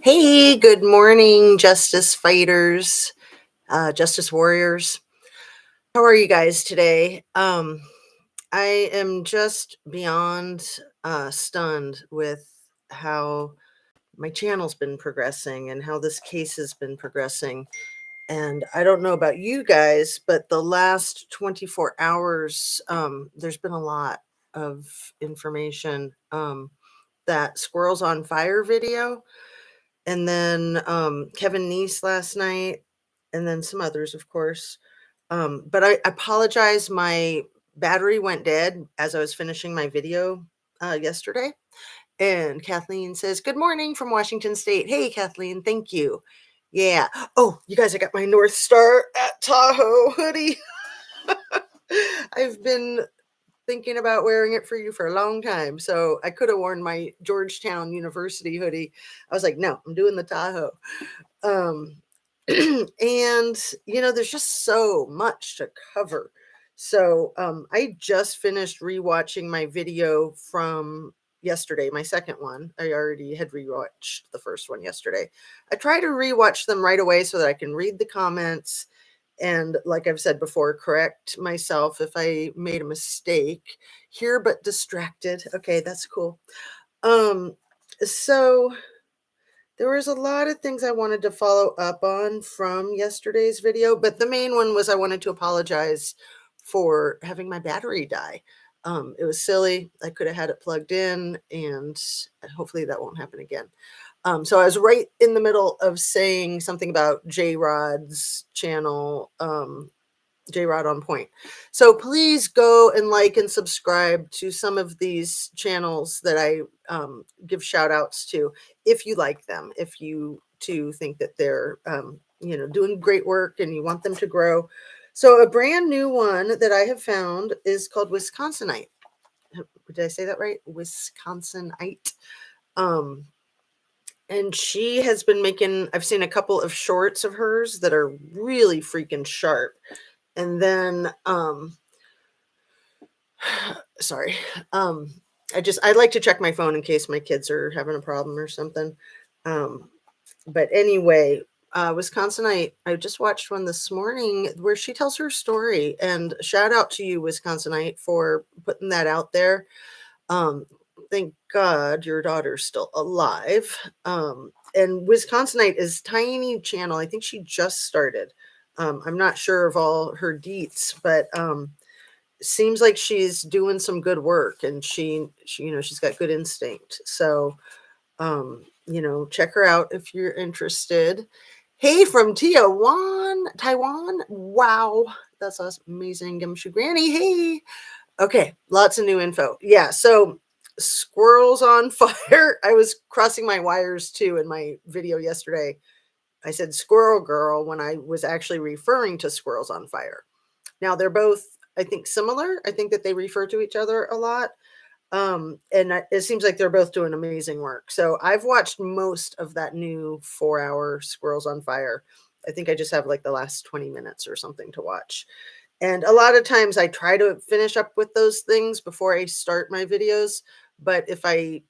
Hey, good morning, justice fighters, justice warriors. How are you guys today? I am just beyond stunned with how my channel's been progressing and how this case has been progressing. And I don't know about you guys, but the last 24 hours, there's been a lot of information. That Squirrels on Fire video. And then, Kevin Neese last night, and then some others, of course. But I apologize, my battery went dead as I was finishing my video, yesterday, and Kathleen says, "Good morning from Washington State." Hey, Kathleen, thank you. Yeah. Oh, you guys, I got my North Star at Tahoe hoodie. I've been thinking about wearing it for you for a long time. So I could have worn my Georgetown University hoodie. I was like, no, I'm doing the Tahoe. Um, and there's just so much to cover. So I just finished rewatching my video from yesterday, my second one. I already had rewatched the first one yesterday. I try to rewatch them right away so that I can read the comments and, like I've said before, correct myself if I made a mistake. Here but distracted. Okay, that's cool. Um, so there was a lot of things I wanted to follow up on from yesterday's video, but the main one was I wanted to apologize for having my battery die. It was silly. I could have had it plugged in, and hopefully that won't happen again. So I was right in the middle of saying something about J Rod's channel, J Rod on Point. So please go and like and subscribe to some of these channels that I give shout outs to if you like them, if you too think that they're doing great work and you want them to grow. So a brand new one that I have found is called Wisconsinite. Did I say that right? Wisconsinite. Um, and she has been making, I've seen a couple of shorts of hers that are really freaking sharp. And then sorry. I like to check my phone in case my kids are having a problem or something. Um, but anyway, Wisconsinite, I just watched one this morning where she tells her story, and shout out to you, Wisconsinite, for putting that out there. Um, thank God your daughter's still alive. And Wisconsinite is tiny channel. I think she just started. I'm not sure of all her deets, but seems like she's doing some good work, and she's got good instinct. So check her out if you're interested. Hey, from Taiwan. Wow, that's amazing. Gumshoe Granny. Hey. Okay, lots of new info. Yeah, so Squirrels on Fire. I was crossing my wires too in my video yesterday. I said Squirrel Girl when I was actually referring to Squirrels on Fire. Now they're both, I think, similar. I think that they refer to each other a lot. It seems like they're both doing amazing work. So I've watched most of that new 4-hour Squirrels on Fire. I think I just have like the last 20 minutes or something to watch. And a lot of times I try to finish up with those things before I start my videos. But if I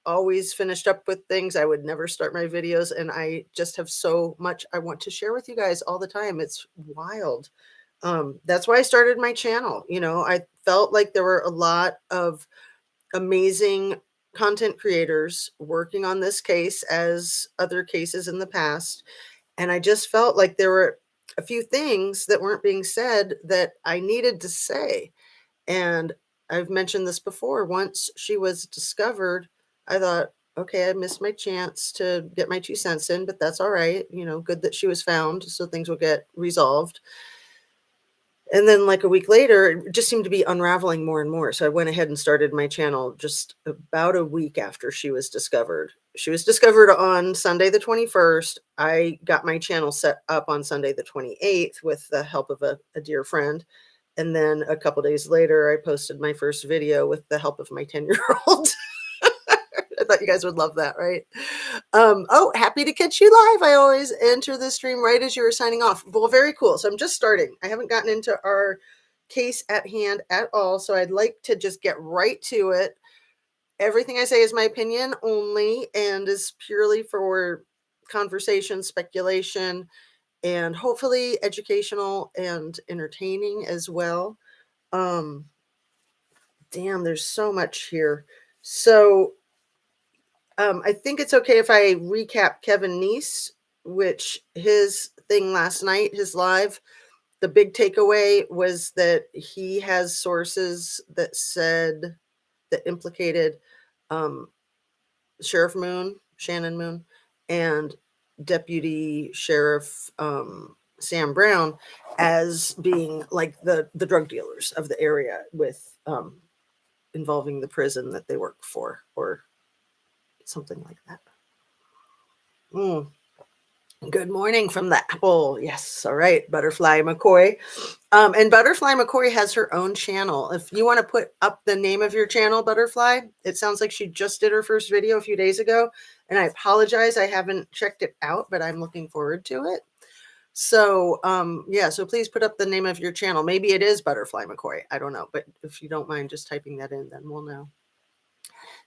always finished up with things, I would never start my videos. And I just have so much I want to share with you guys all the time. It's wild. That's why I started my channel. I felt like there were a lot of amazing content creators working on this case as other cases in the past. And I just felt like there were a few things that weren't being said that I needed to say. And I've mentioned this before. Once she was discovered, I thought, okay, I missed my chance to get my 2 cents in, but that's all right. Good that she was found so things will get resolved. And then like a week later, it just seemed to be unraveling more and more. So I went ahead and started my channel just about a week after she was discovered. She was discovered on Sunday, the 21st. I got my channel set up on Sunday, the 28th with the help of a dear friend. And then a couple days later, I posted my first video with the help of my 10-year-old. I thought you guys would love that, right? Oh, happy to catch you live. I always enter the stream right as you were signing off. Well, very cool. So I'm just starting. I haven't gotten into our case at hand at all. So I'd like to just get right to it. Everything I say is my opinion only and is purely for conversation, speculation, and hopefully educational and entertaining as well. Um, Damn, there's so much here. So I think it's okay if I recap Kevin Neese, which his thing last night, his live, the big takeaway was that he has sources that said that implicated um, Sheriff Moon, Shannon Moon, and Deputy Sheriff Sam Brown as being like the drug dealers of the area with involving the prison that they work for or something like that. Mm. Good morning from the apple. Yes. All right. Butterfly McCoy. And Butterfly McCoy has her own channel. If you want to put up the name of your channel, Butterfly, it sounds like she just did her first video a few days ago. And I apologize, I haven't checked it out, but I'm looking forward to it. So, yeah, so please put up the name of your channel. Maybe it is Butterfly McCoy. I don't know. But if you don't mind just typing that in, then we'll know.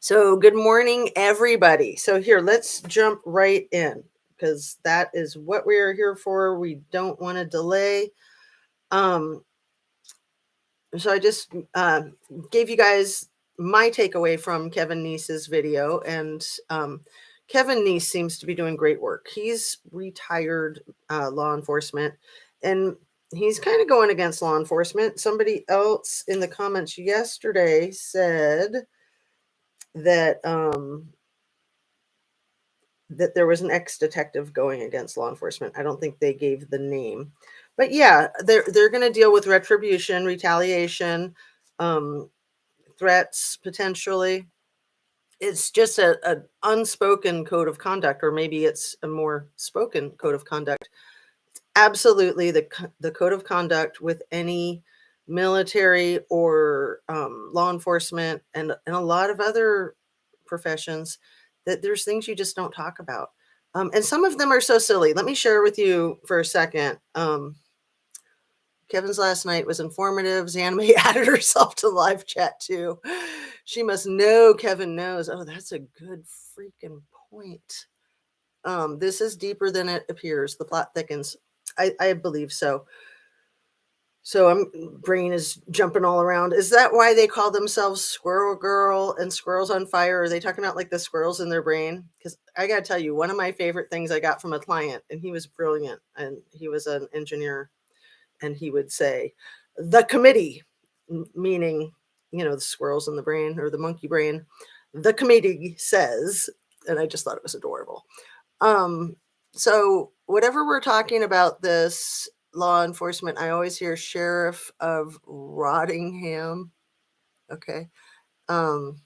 So, good morning, everybody. So, here, let's jump right in because that is what we are here for. We don't want to delay. So I just gave you guys my takeaway from Kevin Neese's video, and Kevin Neese seems to be doing great work. He's retired law enforcement, and he's kind of going against law enforcement. Somebody else in the comments yesterday said that that there was an ex-detective going against law enforcement. I don't think they gave the name, but yeah, they're going to deal with retribution, retaliation, threats potentially. It's just a unspoken code of conduct, or maybe it's a more spoken code of conduct. Absolutely, the code of conduct with any military or law enforcement and a lot of other professions, that there's things you just don't talk about. And some of them are so silly. Let me share with you for a second. Kevin's last night was informative. Zanime added herself to live chat too. She must know Kevin knows. Oh, that's a good freaking point. This is deeper than it appears. The plot thickens. I believe so. So I'm brain is jumping all around. Is that why they call themselves Squirrel Girl and Squirrels on Fire? Are they talking about like the squirrels in their brain? Because I gotta tell you, one of my favorite things I got from a client, and he was brilliant, and he was an engineer, and he would say, "The committee," meaning, the squirrels in the brain or the monkey brain. The committee says, and I just thought it was adorable. So whatever we're talking about this law enforcement, I always hear Sheriff of Rottingham. Okay. I'm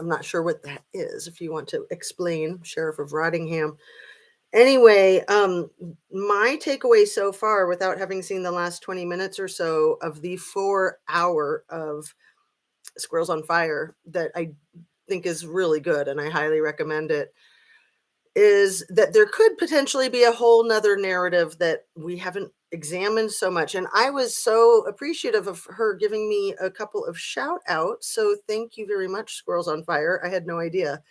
not sure what that is. If you want to explain, Sheriff of Rottingham. Anyway, my takeaway so far, without having seen the last 20 minutes or so of the 4 hour of Squirrels on Fire that I think is really good, and I highly recommend it, is that there could potentially be a whole nother narrative that we haven't examined so much. And I was so appreciative of her giving me a couple of shout outs. So thank you very much, Squirrels on Fire. I had no idea.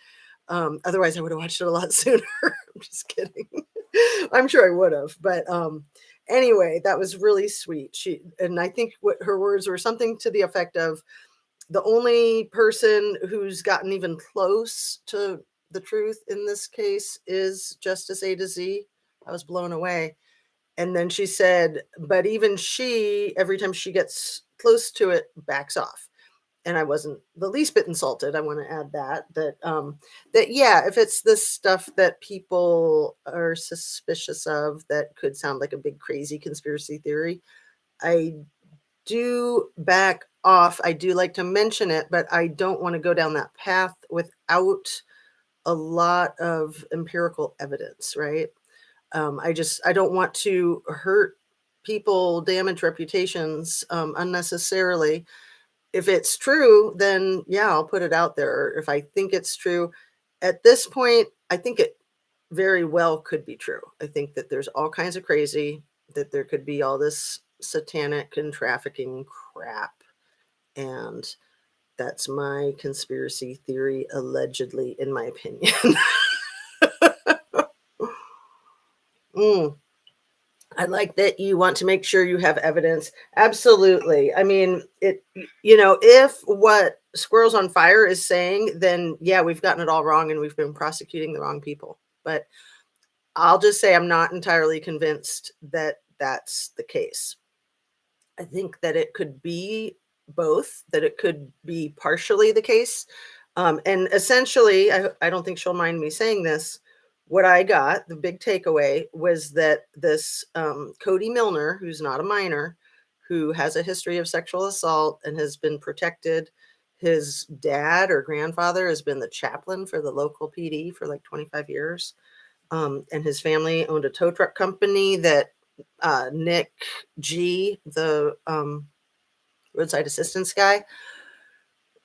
Otherwise, I would have watched it a lot sooner. I'm just kidding. I'm sure I would have. But anyway, that was really sweet. And I think what her words were something to the effect of, the only person who's gotten even close to the truth in this case is Justice A to Z. I was blown away. And then she said, but even she, every time she gets close to it, backs off. And I wasn't the least bit insulted. I want to add that yeah, if it's this stuff that people are suspicious of that could sound like a big crazy conspiracy theory, I do back off. I do like to mention it, but I don't want to go down that path without a lot of empirical evidence, right? I don't want to hurt people, damage reputations unnecessarily. If it's true, then yeah, I'll put it out there. If I think it's true, at this point, I think it very well could be true. I think that there's all kinds of crazy, that there could be all this satanic and trafficking crap. And that's my conspiracy theory, allegedly, in my opinion. Mm. I like that you want to make sure you have evidence. Absolutely. I mean, if what Squirrels on Fire is saying, then yeah, we've gotten it all wrong and we've been prosecuting the wrong people. But I'll just say I'm not entirely convinced that that's the case. I think that it could be both, that it could be partially the case. And essentially, I don't think she'll mind me saying this. What I got, the big takeaway was that this Cody Milner, who's not a minor, who has a history of sexual assault and has been protected, his dad or grandfather has been the chaplain for the local PD for like 25 years. And his family owned a tow truck company that Nick G, the roadside assistance guy,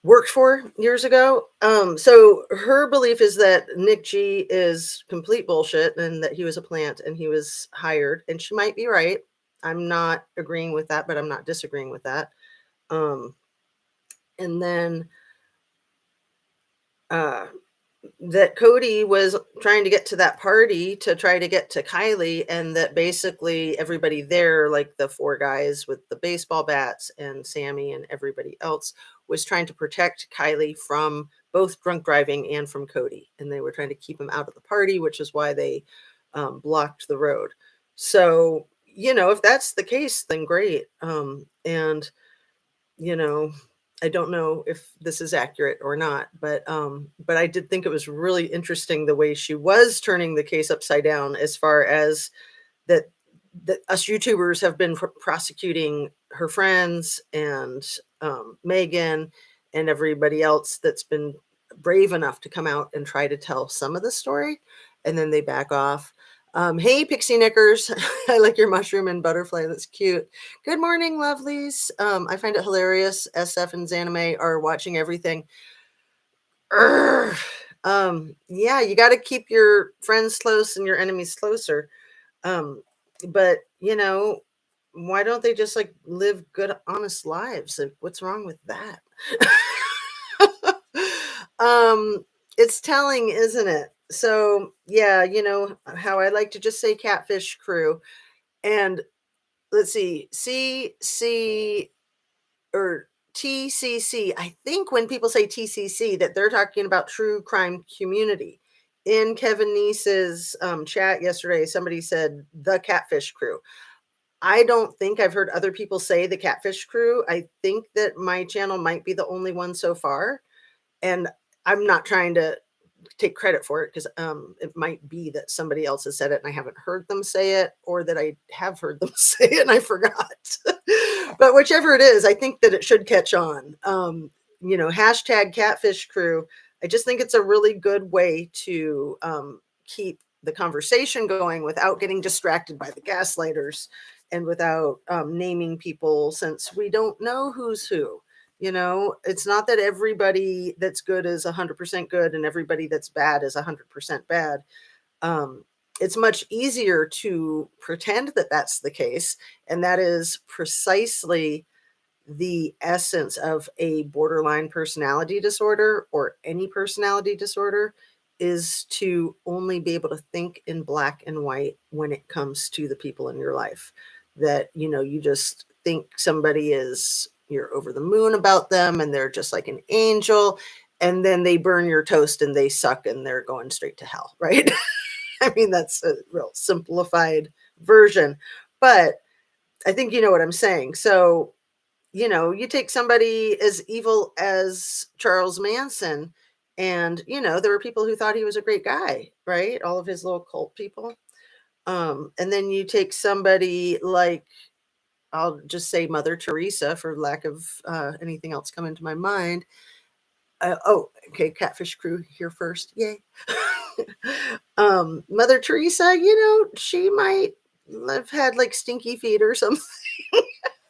worked for years ago. So her belief is that Nick G is complete bullshit and that he was a plant and he was hired. And she might be right. I'm not agreeing with that, but I'm not disagreeing with that. And then uh, that Cody was trying to get to that party to try to get to Kiely, and that basically everybody there, like the four guys with the baseball bats and Sammy and everybody else, was trying to protect Kiely from both drunk driving and from Cody. And they were trying to keep him out of the party, which is why they blocked the road. So, if that's the case, then great. And you know, I don't know if this is accurate or not, but I did think it was really interesting the way she was turning the case upside down, as far as that us YouTubers have been prosecuting her friends and Megan and everybody else that's been brave enough to come out and try to tell some of the story, and then they back off. Hey, Pixie Knickers. I like your mushroom and butterfly. That's cute. Good morning, lovelies. I find it hilarious. SF and Zanime are watching everything. Urgh. Yeah, you got to keep your friends close and your enemies closer. But why don't they just like live good, honest lives? Like, what's wrong with that? It's telling, isn't it? So yeah, how I like to just say catfish crew. And let's see, CC or TCC. I think when people say TCC, that they're talking about true crime community. In Kevin Neese's chat yesterday, somebody said the catfish crew. I don't think I've heard other people say the catfish crew. I think that my channel might be the only one so far. And I'm not trying to take credit for it, because it might be that somebody else has said it and I haven't heard them say it, or that I have heard them say it and I forgot. But whichever it is, I think that it should catch on. Hashtag catfish crew. I just think it's a really good way to keep the conversation going without getting distracted by the gaslighters, and without naming people, since we don't know who's who. It's not that everybody that's good is 100% good and everybody that's bad is 100% bad. It's much easier to pretend that that's the case. And that is precisely the essence of a borderline personality disorder, or any personality disorder, is to only be able to think in black and white when it comes to the people in your life. That, you just think somebody is, you're over the moon about them and they're just like an angel, and then they burn your toast and they suck and they're going straight to hell, right? I mean, that's a real simplified version, but I think you know what I'm saying. So, you take somebody as evil as Charles Manson, and, there were people who thought he was a great guy, right? All of his little cult people. And then you take somebody like, I'll just say Mother Teresa, for lack of anything else coming to my mind. Okay, catfish crew here first. Yay. Mother Teresa, she might have had like stinky feet or something.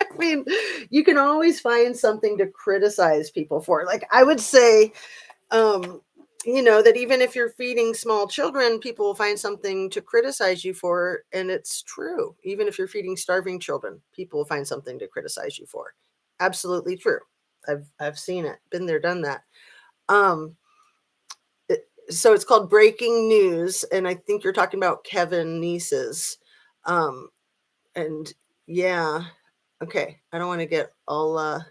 I mean, you can always find something to criticize people for. Like, I would say, that even if you're feeding small children, people will find something to criticize you for. And it's true. Even if you're feeding starving children, people will find something to criticize you for. Absolutely true. I've seen it, been there, done that. Um, So it's called Breaking News, and I think you're talking about Kevin Nieces. Um, and yeah, okay. I don't want to get all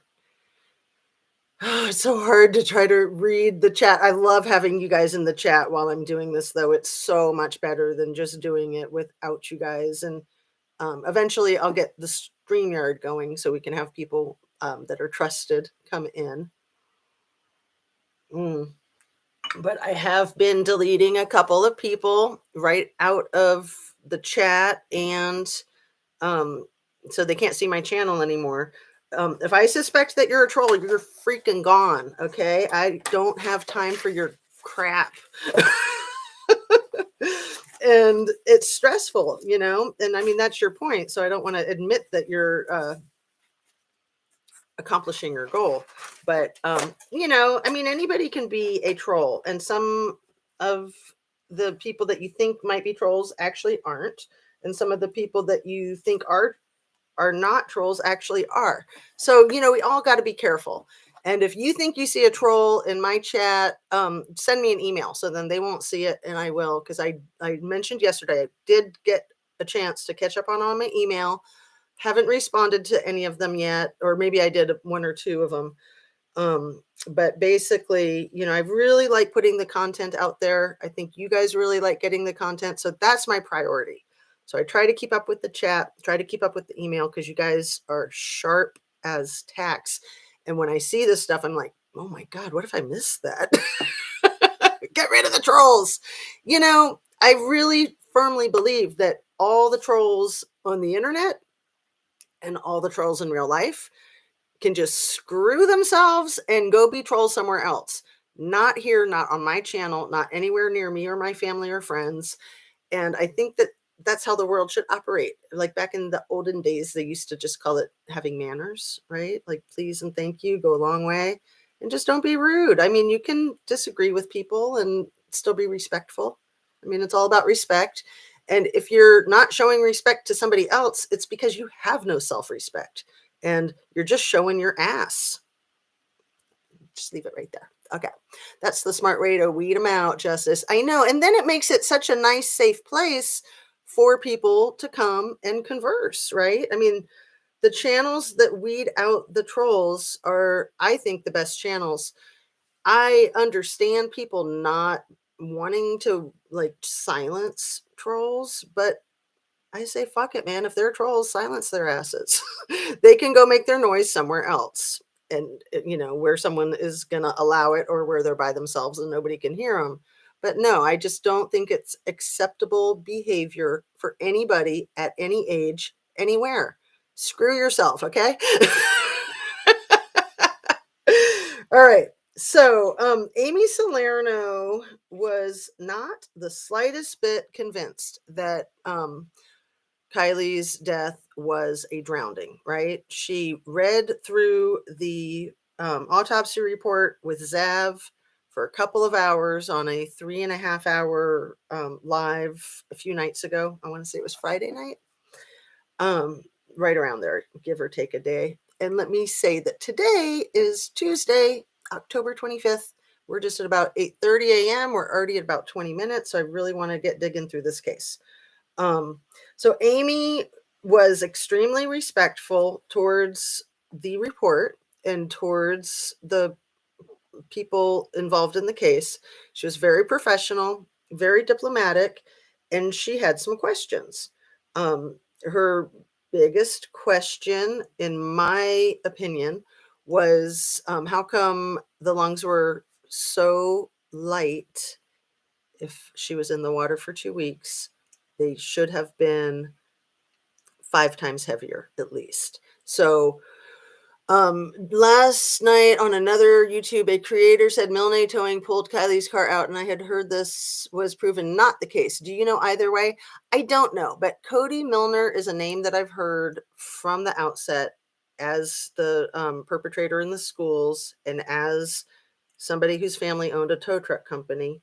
it's so hard to try to read the chat. I love having you guys in the chat while I'm doing this, though. It's so much better than just doing it without you guys. And eventually I'll get the StreamYard going so we can have people that are trusted come in. But I have been deleting a couple of people right out of the chat, and so they can't see my channel anymore. If I suspect that you're a troll, you're freaking gone. Okay, I don't have time for your crap. And it's stressful, and I mean, that's your point, so I don't want to admit that you're accomplishing your goal. But I mean, anybody can be a troll, and some of the people that you think might be trolls actually aren't, and some of the people that you think are not trolls actually are. So we all got to be careful. And if you think you see a troll in my chat, send me an email so then they won't see it, and I will, because I mentioned yesterday I did get a chance to catch up on all my email. Haven't responded to any of them yet, or maybe I did one or two of them. But basically, I really like putting the content out there. I think you guys really like getting the content. So that's my priority. So I try to keep up with the chat, try to keep up with the email, because you guys are sharp as tacks. And when I see this stuff, I'm like, oh my God, what if I missed that? Get rid of the trolls. I really firmly believe that all the trolls on the internet and all the trolls in real life can just screw themselves and go be trolls somewhere else. Not here, not on my channel, not anywhere near me or my family or friends. And I think that that's how the world should operate. Like back in the olden days, they used to just call it having manners, right? Like please and thank you go a long way. And just don't be rude. I mean, you can disagree with people and still be respectful. I mean, it's all about respect. And if you're not showing respect to somebody else, it's because you have no self-respect and you're just showing your ass. Just leave it right there. Okay. That's the smart way to weed them out, Justice. I know. And then it makes it such a nice, safe place for people to come and converse, right? I mean, the channels that weed out the trolls are, I think, the best channels. I understand people not wanting to like silence trolls, but I say, fuck it, man. If they're trolls, silence their asses. They can go make their noise somewhere else. And, where someone is going to allow it, or where they're by themselves and nobody can hear them. But no, I just don't think it's acceptable behavior for anybody at any age, anywhere. Screw yourself, okay? All right. So, Amy Salerno was not the slightest bit convinced that Kiely's death was a drowning, right? She read through the autopsy report with Zav for a couple of hours on a 3.5 hour live a few nights ago. I want to say it was Friday night, right around there, give or take a day. And let me say that today is Tuesday, October 25th. We're just at about 8:30 a.m. We're already at about 20 minutes. So I really want to get digging through this case. So Amy was extremely respectful towards the report and towards the people involved in the case. She was very professional, very diplomatic, and she had some questions. Her biggest question, in my opinion, was how come the lungs were so light if she was in the water for 2 weeks? They should have been 5 times heavier at least. So last night on another YouTube, a creator said Milne towing pulled Kiely's car out, and I had heard this was proven not the case. Do you know either way? I don't know, but Cody Milner is a name that I've heard from the outset as the perpetrator in the schools and as somebody whose family owned a tow truck company.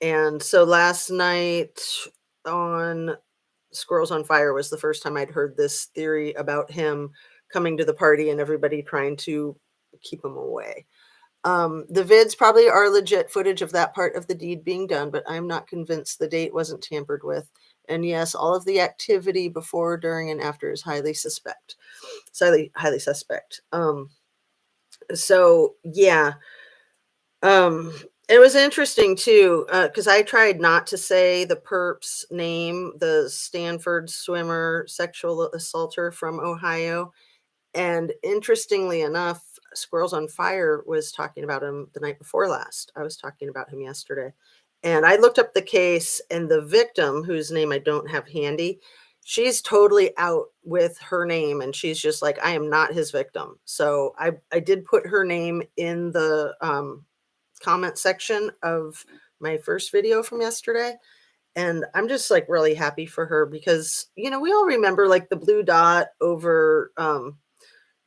And so last night on Squirrels on Fire was the first time I'd heard this theory about him coming to the party and everybody trying to keep him away. The vids probably are legit footage of that part of the deed being done, but I'm not convinced the date wasn't tampered with. And yes, all of the activity before, during, and after is highly suspect. It's highly suspect. So yeah. Um, it was interesting too, because I tried not to say the perp's name, the Stanford swimmer, sexual assaulter from Ohio. And interestingly enough, Squirrels on Fire was talking about him the night before last. I was talking about him yesterday. And I looked up the case, and the victim, whose name I don't have handy, she's totally out with her name. And she's just like, I am not his victim. So I did put her name in the comment section of my first video from yesterday. And I'm just like really happy for her because, we all remember like the blue dot over,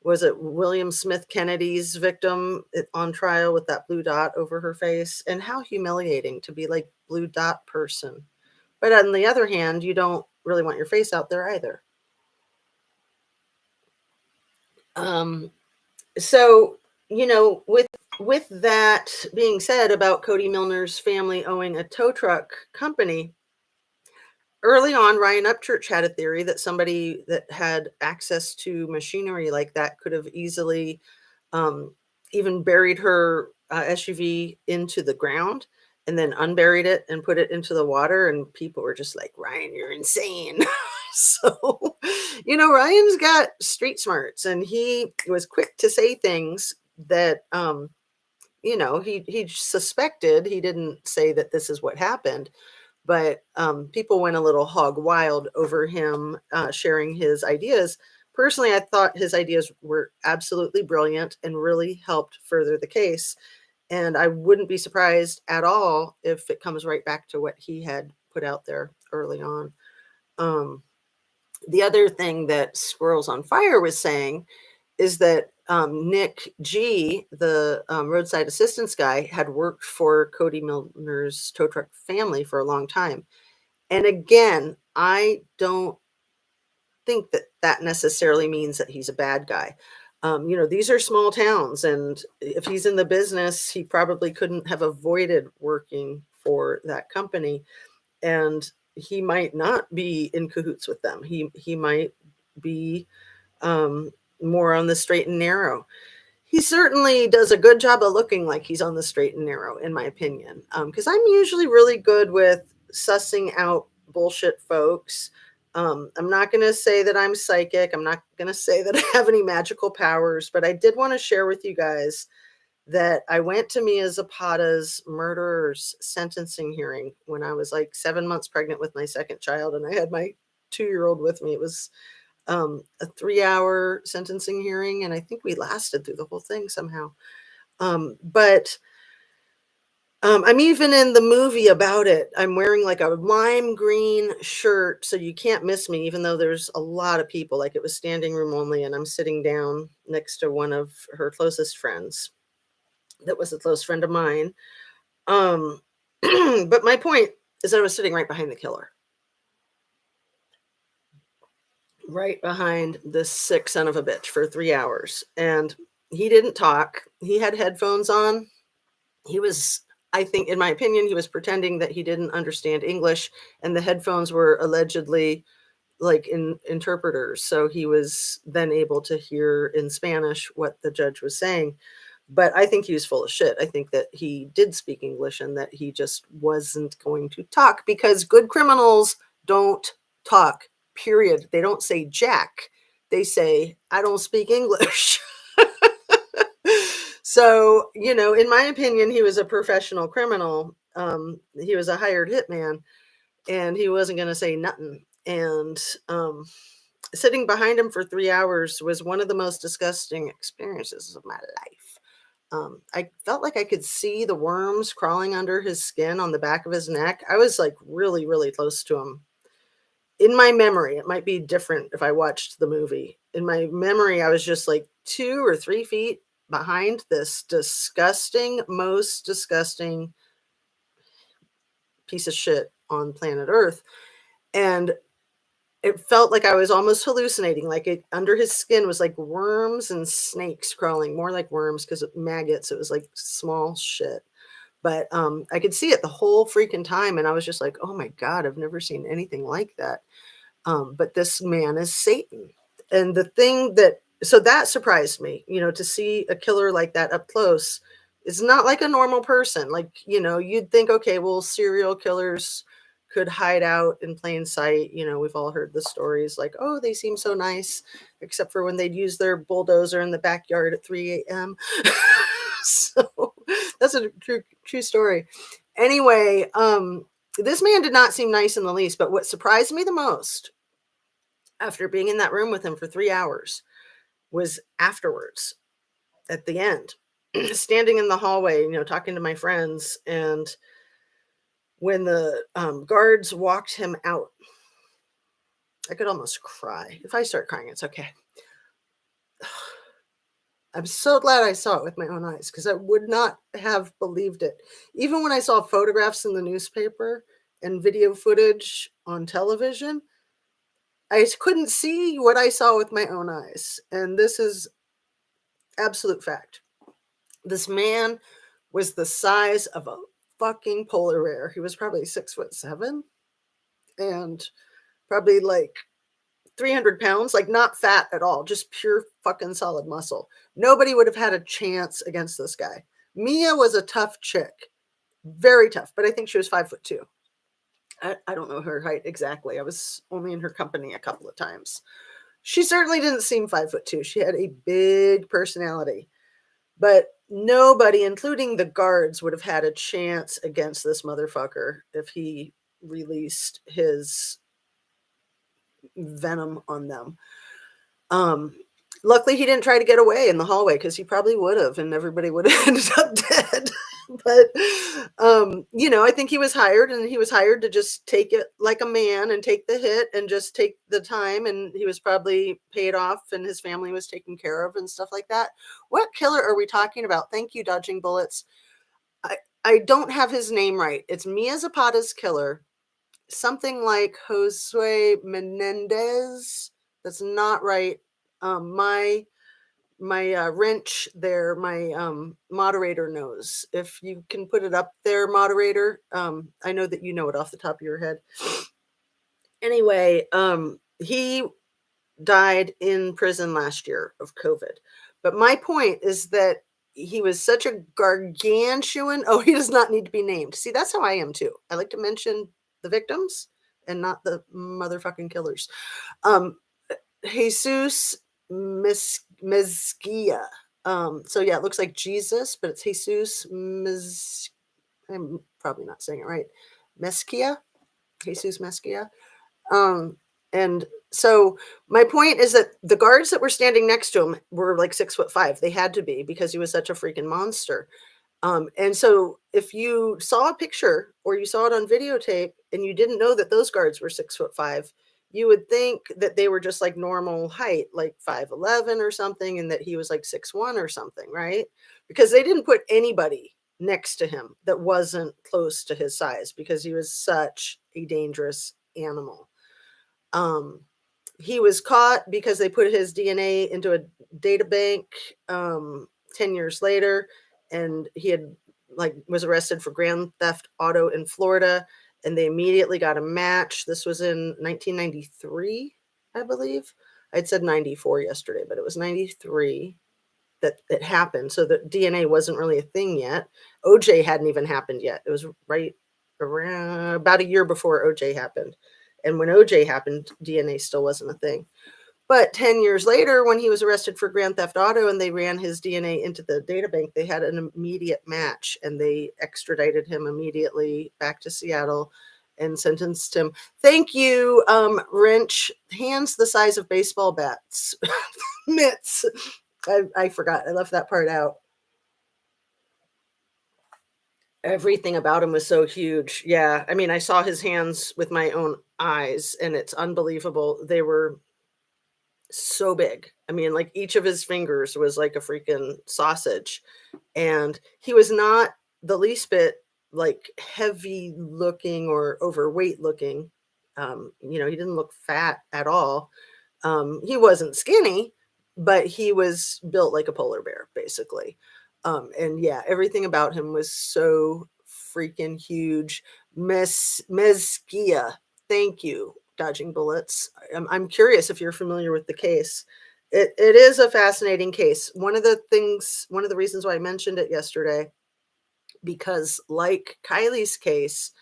was it William Smith Kennedy's victim on trial with that blue dot over her face, and how humiliating to be like blue dot person. But on the other hand, you don't really want your face out there either. So, with that being said about Cody Milner's family owing a tow truck company, early on, Ryan Upchurch had a theory that somebody that had access to machinery like that could have easily even buried her SUV into the ground and then unburied it and put it into the water. And people were just like, Ryan, you're insane. So, Ryan's got street smarts, and he was quick to say things that, he suspected. He didn't say that this is what happened, but people went a little hog wild over him sharing his ideas. Personally, I thought his ideas were absolutely brilliant and really helped further the case. And I wouldn't be surprised at all if it comes right back to what he had put out there early on. The other thing that Squirrels on Fire was saying is that Nick G, the roadside assistance guy, had worked for Cody Milner's tow truck family for a long time. And again, I don't think that that necessarily means that he's a bad guy. These are small towns, and if he's in the business, he probably couldn't have avoided working for that company. And he might not be in cahoots with them. He might be more on the straight and narrow. He certainly does a good job of looking like he's on the straight and narrow, in my opinion. Because I'm usually really good with sussing out bullshit folks. I'm not going to say that I'm psychic. I'm not going to say that I have any magical powers, but I did want to share with you guys that I went to Mia Zapata's murderer's sentencing hearing when I was like 7 months pregnant with my second child, and I had my 2-year-old with me. It was a 3-hour sentencing hearing, and I think we lasted through the whole thing somehow. But I'm even in the movie about it. I'm wearing like a lime green shirt, so you can't miss me, even though there's a lot of people. Like, it was standing room only, and I'm sitting down next to one of her closest friends that was a close friend of mine. But my point is that I was sitting right behind the killer. Right behind this sick son of a bitch for 3 hours. And he didn't talk. He had headphones on. He was, I think, in my opinion, he was pretending that he didn't understand English, and the headphones were allegedly like interpreters. So he was then able to hear in Spanish what the judge was saying. But I think he was full of shit. I think that he did speak English and that he just wasn't going to talk, because good criminals don't talk, period. They don't say jack. They say, I don't speak English. So, in my opinion, he was a professional criminal. He was a hired hitman, and he wasn't going to say nothing. And sitting behind him for 3 hours was one of the most disgusting experiences of my life. I felt like I could see the worms crawling under his skin on the back of his neck. I was like really, really close to him. In my memory, it might be different if I watched the movie. In my memory, I was just like 2 or 3 feet behind this disgusting, most disgusting piece of shit on planet Earth. And It felt like I was almost hallucinating, like it under his skin was like worms and snakes crawling, more like worms because of maggots. It was like small shit. But I could see it the whole freaking time, and I was just like, "Oh my god, I've never seen anything like that." But this man is Satan. And the thing that so that surprised me, to see a killer like that up close is not like a normal person. Like, you'd think, okay, well, serial killers could hide out in plain sight. We've all heard the stories like, oh, they seem so nice, except for when they'd use their bulldozer in the backyard at 3 a.m. So that's a true story. Anyway, this man did not seem nice in the least, but what surprised me the most after being in that room with him for 3 hours was afterwards at the end, standing in the hallway, talking to my friends. And when the guards walked him out, I could almost cry. If I start crying, it's okay. I'm so glad I saw it with my own eyes because I would not have believed it. Even when I saw photographs in the newspaper and video footage on television, I couldn't see what I saw with my own eyes. And this is absolute fact. This man was the size of a fucking polar bear. He was probably 6'7" and probably like 300 pounds, like not fat at all, just pure fucking solid muscle. Nobody would have had a chance against this guy. Mia was a tough chick, very tough, but I think she was 5'2". I don't know her height exactly. I was only in her company a couple of times. She certainly didn't seem 5'2". She had a big personality, but nobody, including the guards, would have had a chance against this motherfucker if he released his venom on them. Luckily, he didn't try to get away in the hallway because he probably would have, and everybody would have ended up dead. But, I think he was hired, and he was hired to just take it like a man and take the hit and just take the time. And he was probably paid off, and his family was taken care of and stuff like that. What killer are we talking about? Thank you, Dodging Bullets. I don't have his name right. It's Mia Zapata's killer. Something like Josue Menendez. That's not right. My wrench there, my moderator knows. If you can put it up there, moderator. I know that you know it off the top of your head. Anyway, he died in prison last year of COVID. But my point is that he was such a gargantuan. Oh, he does not need to be named. See, that's how I am too. I like to mention the victims and not the motherfucking killers. Jesus Mezquia. So yeah, it looks like Jesus, but it's Jesus I'm probably not saying it right. Mezquia, Jesus Mezquia. And so my point is that the guards that were standing next to him were like 6'5". They had to be because he was such a freaking monster. And so if you saw a picture or you saw it on videotape and you didn't know that those guards were 6'5", you would think that they were just like normal height, like 5'11" or something, and that he was like 6'1" or something, right? Because they didn't put anybody next to him that wasn't close to his size because he was such a dangerous animal. He was caught because they put his DNA into a data bank 10 years later, and he had was arrested for grand theft auto in Florida, and they immediately got a match. This was in 1993, I believe. I'd said 94 yesterday, but it was 93 that it happened. So the DNA wasn't really a thing yet. OJ hadn't even happened yet. It was right around about a year before OJ happened. And when OJ happened, DNA still wasn't a thing. But 10 years later, when he was arrested for grand theft auto and they ran his DNA into the data bank, they had an immediate match and they extradited him immediately back to Seattle and sentenced him. Thank you, wrench. Hands the size of baseball bats. Mitts. I forgot. I left that part out. Everything about him was so huge. Yeah. I mean, I saw his hands with my own eyes and it's unbelievable. They were so big. I mean, like each of his fingers was like a freaking sausage. And he was not the least bit like heavy looking or overweight looking. He didn't look fat at all. He wasn't skinny, but he was built like a polar bear, basically. And yeah, everything about him was so freaking huge. Mezquia, thank you, dodging bullets. I'm curious if you're familiar with the case. It is a fascinating case. One of the reasons why I mentioned it yesterday, because like Kiely's case,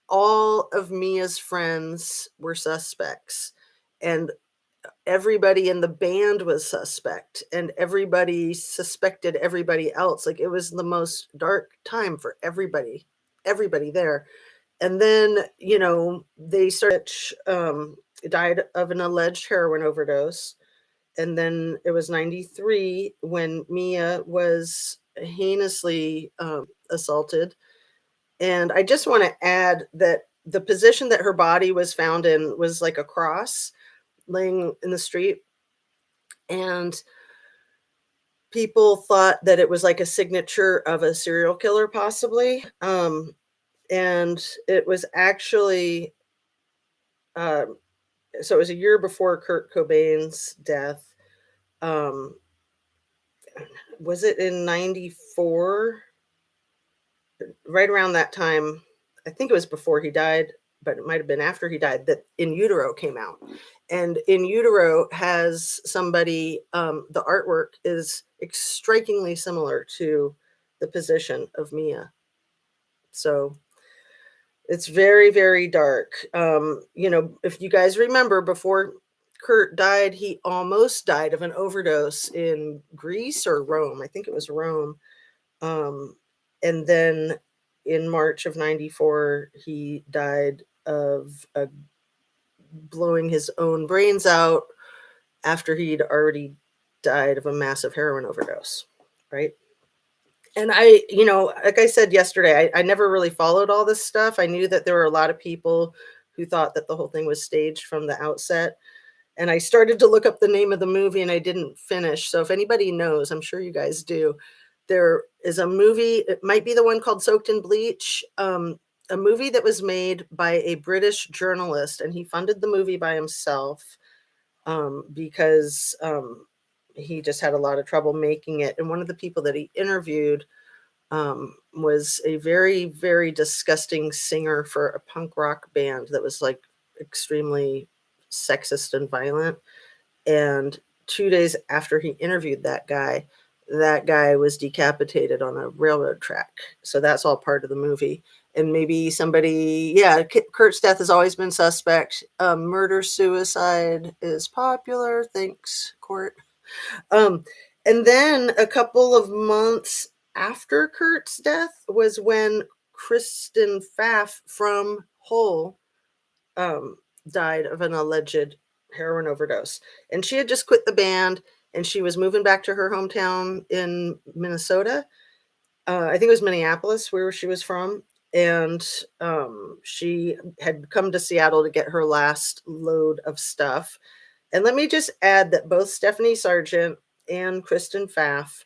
all of Mia's friends were suspects, and everybody in the band was suspect, and everybody suspected everybody else. Like, it was the most dark time for everybody there. And then, they started, died of an alleged heroin overdose. And then it was 93 when Mia was heinously assaulted. And I just want to add that the position that her body was found in was like a cross laying in the street. And people thought that it was like a signature of a serial killer, possibly. And it was actually, um, so it was a year before Kurt Cobain's death. Um, was it in 94? Right around that time, I think it was before he died, but it might have been after he died, that In Utero came out. And In Utero has somebody, the artwork is strikingly similar to the position of Mia. So it's very, very dark. If you guys remember, before Kurt died, he almost died of an overdose in Greece or Rome. I think it was Rome. Um, and then in March of 94, he died of blowing his own brains out after he'd already died of a massive heroin overdose. Right. And like I said yesterday, I never really followed all this stuff. I knew that there were a lot of people who thought that the whole thing was staged from the outset. And I started to look up the name of the movie and I didn't finish. So if anybody knows, I'm sure you guys do. There is a movie, it might be the one called Soaked in Bleach, a movie that was made by a British journalist, and he funded the movie by himself because he just had a lot of trouble making it. And one of the people that he interviewed was a very, very disgusting singer for a punk rock band that was like extremely sexist and violent. And 2 days after he interviewed that guy was decapitated on a railroad track. So that's all part of the movie. And maybe somebody, yeah, Kurt's death has always been suspect. Murder suicide is popular. Thanks, Court. Um, and then a couple of months after Kurt's death was when Kristin Pfaff from Hole um, died of an alleged heroin overdose. And she had just quit the band and she was moving back to her hometown in Minnesota. I think it was Minneapolis where she was from. And she had come to Seattle to get her last load of stuff. And let me just add that both Steffani Sergant and Kristin Pfaff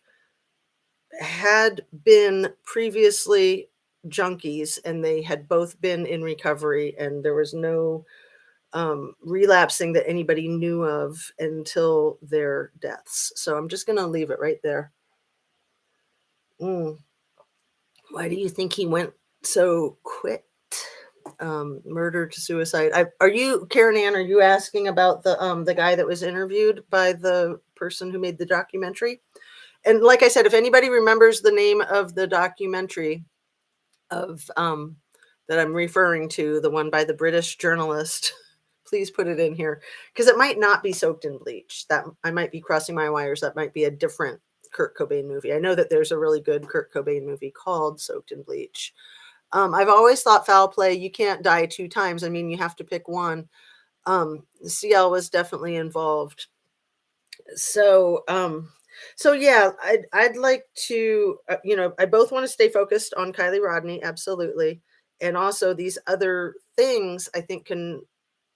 had been previously junkies, and they had both been in recovery, and there was no relapsing that anybody knew of until their deaths. So I'm just going to leave it right there. Why do you think he went so quick? Murder to suicide. Are you, Karen Ann, are you asking about the guy that was interviewed by the person who made the documentary? And like I said, if anybody remembers the name of the documentary of that I'm referring to, the one by the British journalist, please put it in here, because it might not be Soaked in Bleach. That I might be crossing my wires. That might be a different Kurt Cobain movie. I know that there's a really good Kurt Cobain movie called Soaked in Bleach. I've always thought foul play, you can't die two times. I mean, you have to pick one. CL was definitely involved. So, yeah, I'd like to, I both want to stay focused on Kiely Rodni, absolutely, and also these other things I think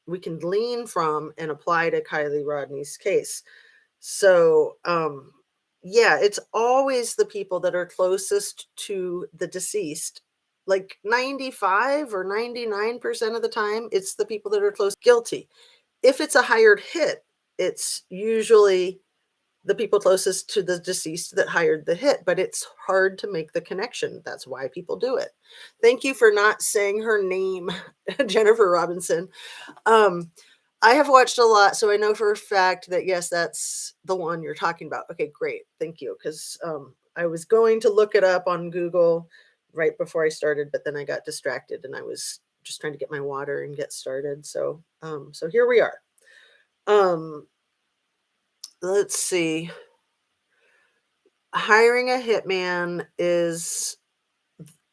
we can glean from and apply to Kiely Rodni's case. So, yeah, it's always the people that are closest to the deceased like 95 or 99% of the time, it's the people that are close guilty. If it's a hired hit, it's usually the people closest to the deceased that hired the hit, but it's hard to make the connection. That's why people do it. Thank you for not saying her name, Jennifer Robinson. Um, I have watched a lot, so I know for a fact that yes, that's the one you're talking about. Okay, great. Thank you. Because I was going to look it up on Google right before I started, but then I got distracted and I was just trying to get my water and get started. So here we are. Um, let's see. Hiring a hitman is,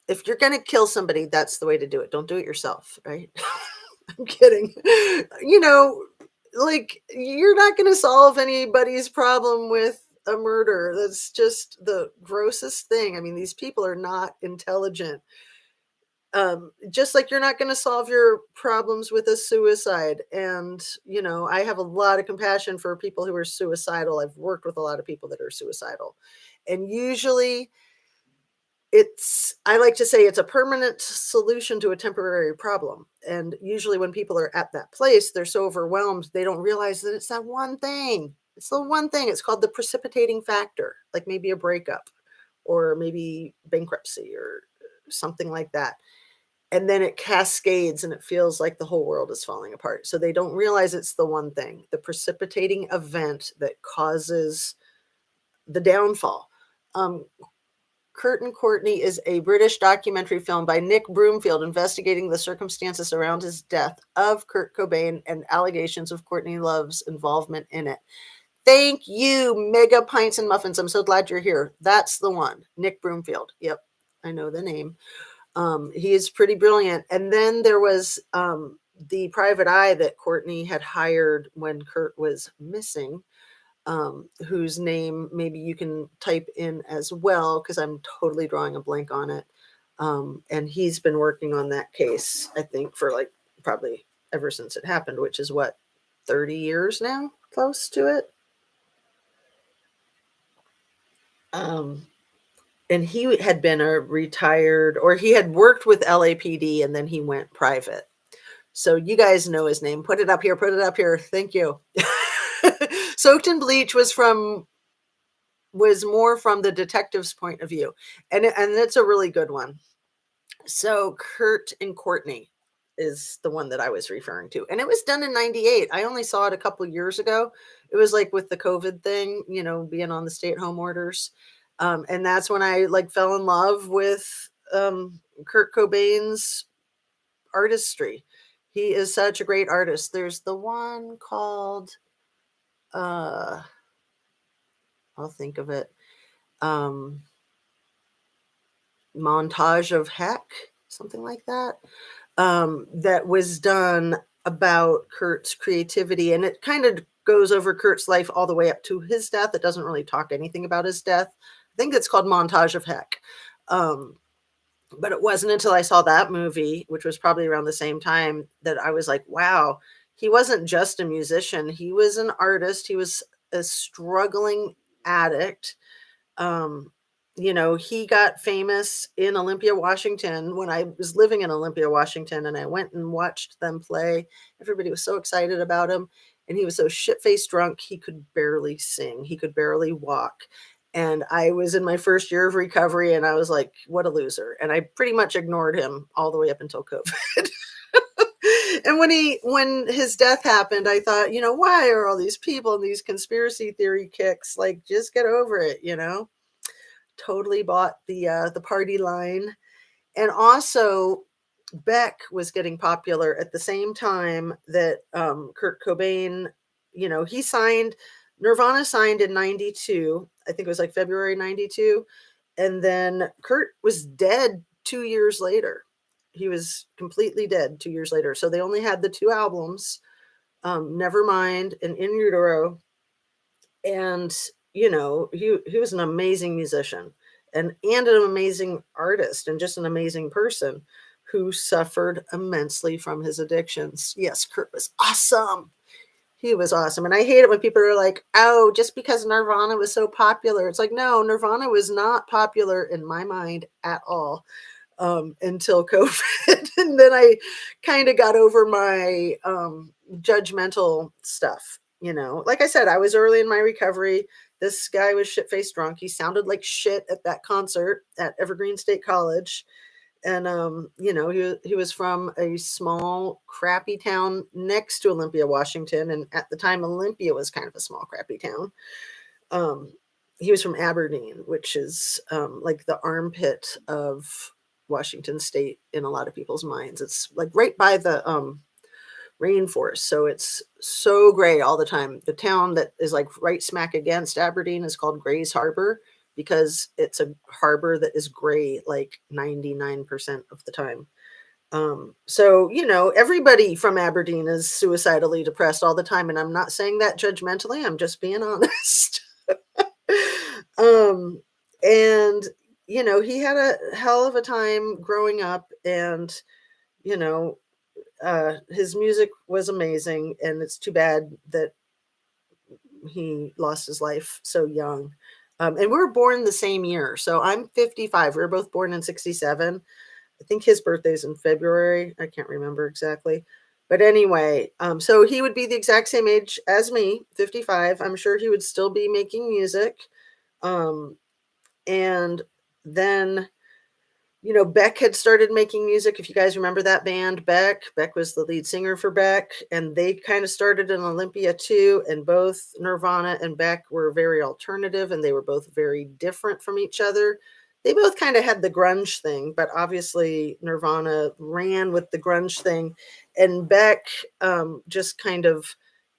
if you're gonna kill somebody, that's the way to do it. Don't do it yourself, right? I'm kidding. You know, like, you're not gonna solve anybody's problem with a murder. That's just the grossest thing. I mean, these people are not intelligent. Just like you're not gonna solve your problems with a suicide. And, I have a lot of compassion for people who are suicidal. I've worked with a lot of people that are suicidal. And usually I like to say it's a permanent solution to a temporary problem. And usually when people are at that place, they're so overwhelmed, they don't realize that it's that one thing. It's the one thing. It's called the precipitating factor, like maybe a breakup or maybe bankruptcy or something like that. And then it cascades and it feels like the whole world is falling apart. So they don't realize it's the one thing, the precipitating event that causes the downfall. Um, Kurt and Courtney is a British documentary film by Nick Broomfield investigating the circumstances around his death of Kurt Cobain and allegations of Courtney Love's involvement in it. Thank you, Mega Pints and Muffins. I'm so glad you're here. That's the one, Nick Broomfield. Yep, I know the name. He is pretty brilliant. And then there was the private eye that Courtney had hired when Kurt was missing, whose name maybe you can type in as well, because I'm totally drawing a blank on it. And he's been working on that case, I think, for like probably ever since it happened, which is what, 30 years now, close to it. And he had been a retired, or he had worked with LAPD and then he went private. So you guys know his name. Put it up here. Put it up here. Thank you. Soaked in Bleach was more from the detective's point of view, and it's a really good one. So Kurt and Courtney is the one that I was referring to, and it was done in 98. I only saw it a couple years ago. It was like with the COVID thing, being on the stay-at-home orders. And that's when I like fell in love with Kurt Cobain's artistry. He is such a great artist. There's the one called I'll think of it. Montage of Heck, something like that. That was done about Kurt's creativity, and it kind of goes over Kurt's life all the way up to his death. It doesn't really talk anything about his death. I think it's called Montage of Heck. But it wasn't until I saw that movie, which was probably around the same time, that I was like, wow, he wasn't just a musician. He was an artist. He was a struggling addict. He got famous in Olympia, Washington when I was living in Olympia, Washington, and I went and watched them play. Everybody was so excited about him, and he was so shit-faced drunk, he could barely sing. He could barely walk. And I was in my first year of recovery, and I was like, what a loser. And I pretty much ignored him all the way up until COVID. And when his death happened, I thought, why are all these people in these conspiracy theory kicks? Like, just get over it, Totally bought the party line. And also, Beck was getting popular at the same time that Kurt Cobain, he signed, Nirvana signed in 92. I think it was like February 92. And then Kurt was dead 2 years later. He was completely dead 2 years later. So they only had the two albums, Nevermind and In Utero. And, he was an amazing musician and an amazing artist and just an amazing person who suffered immensely from his addictions. Yes, Kurt was awesome. He was awesome. And I hate it when people are like, oh, just because Nirvana was so popular. It's like, no, Nirvana was not popular in my mind at all. until COVID. And then I kind of got over my judgmental stuff. Like I said, I was early in my recovery. This guy was shit-faced drunk. He sounded like shit at that concert at Evergreen State College. And he was from a small crappy town next to Olympia, Washington, and at the time Olympia was kind of a small crappy town. He was from Aberdeen, which is like the armpit of Washington State in a lot of people's minds. It's like right by the rainforest, so it's so gray all the time. The town that is like right smack against Aberdeen is called Gray's Harbor, because it's a harbor that is gray like 99% of the time. So everybody from Aberdeen is suicidally depressed all the time, and I'm not saying that judgmentally, I'm just being honest. And he had a hell of a time growing up, and his music was amazing, and it's too bad that he lost his life so young. And we were born the same year. So I'm 55. We were both born in 67. I think his birthday's in February. I can't remember exactly. But anyway, so he would be the exact same age as me, 55. I'm sure he would still be making music. And then, Beck had started making music. If you guys remember that band, Beck was the lead singer for Beck, and they kind of started in Olympia too. And both Nirvana and Beck were very alternative, and they were both very different from each other. They both kind of had the grunge thing, but obviously Nirvana ran with the grunge thing, and Beck just kind of,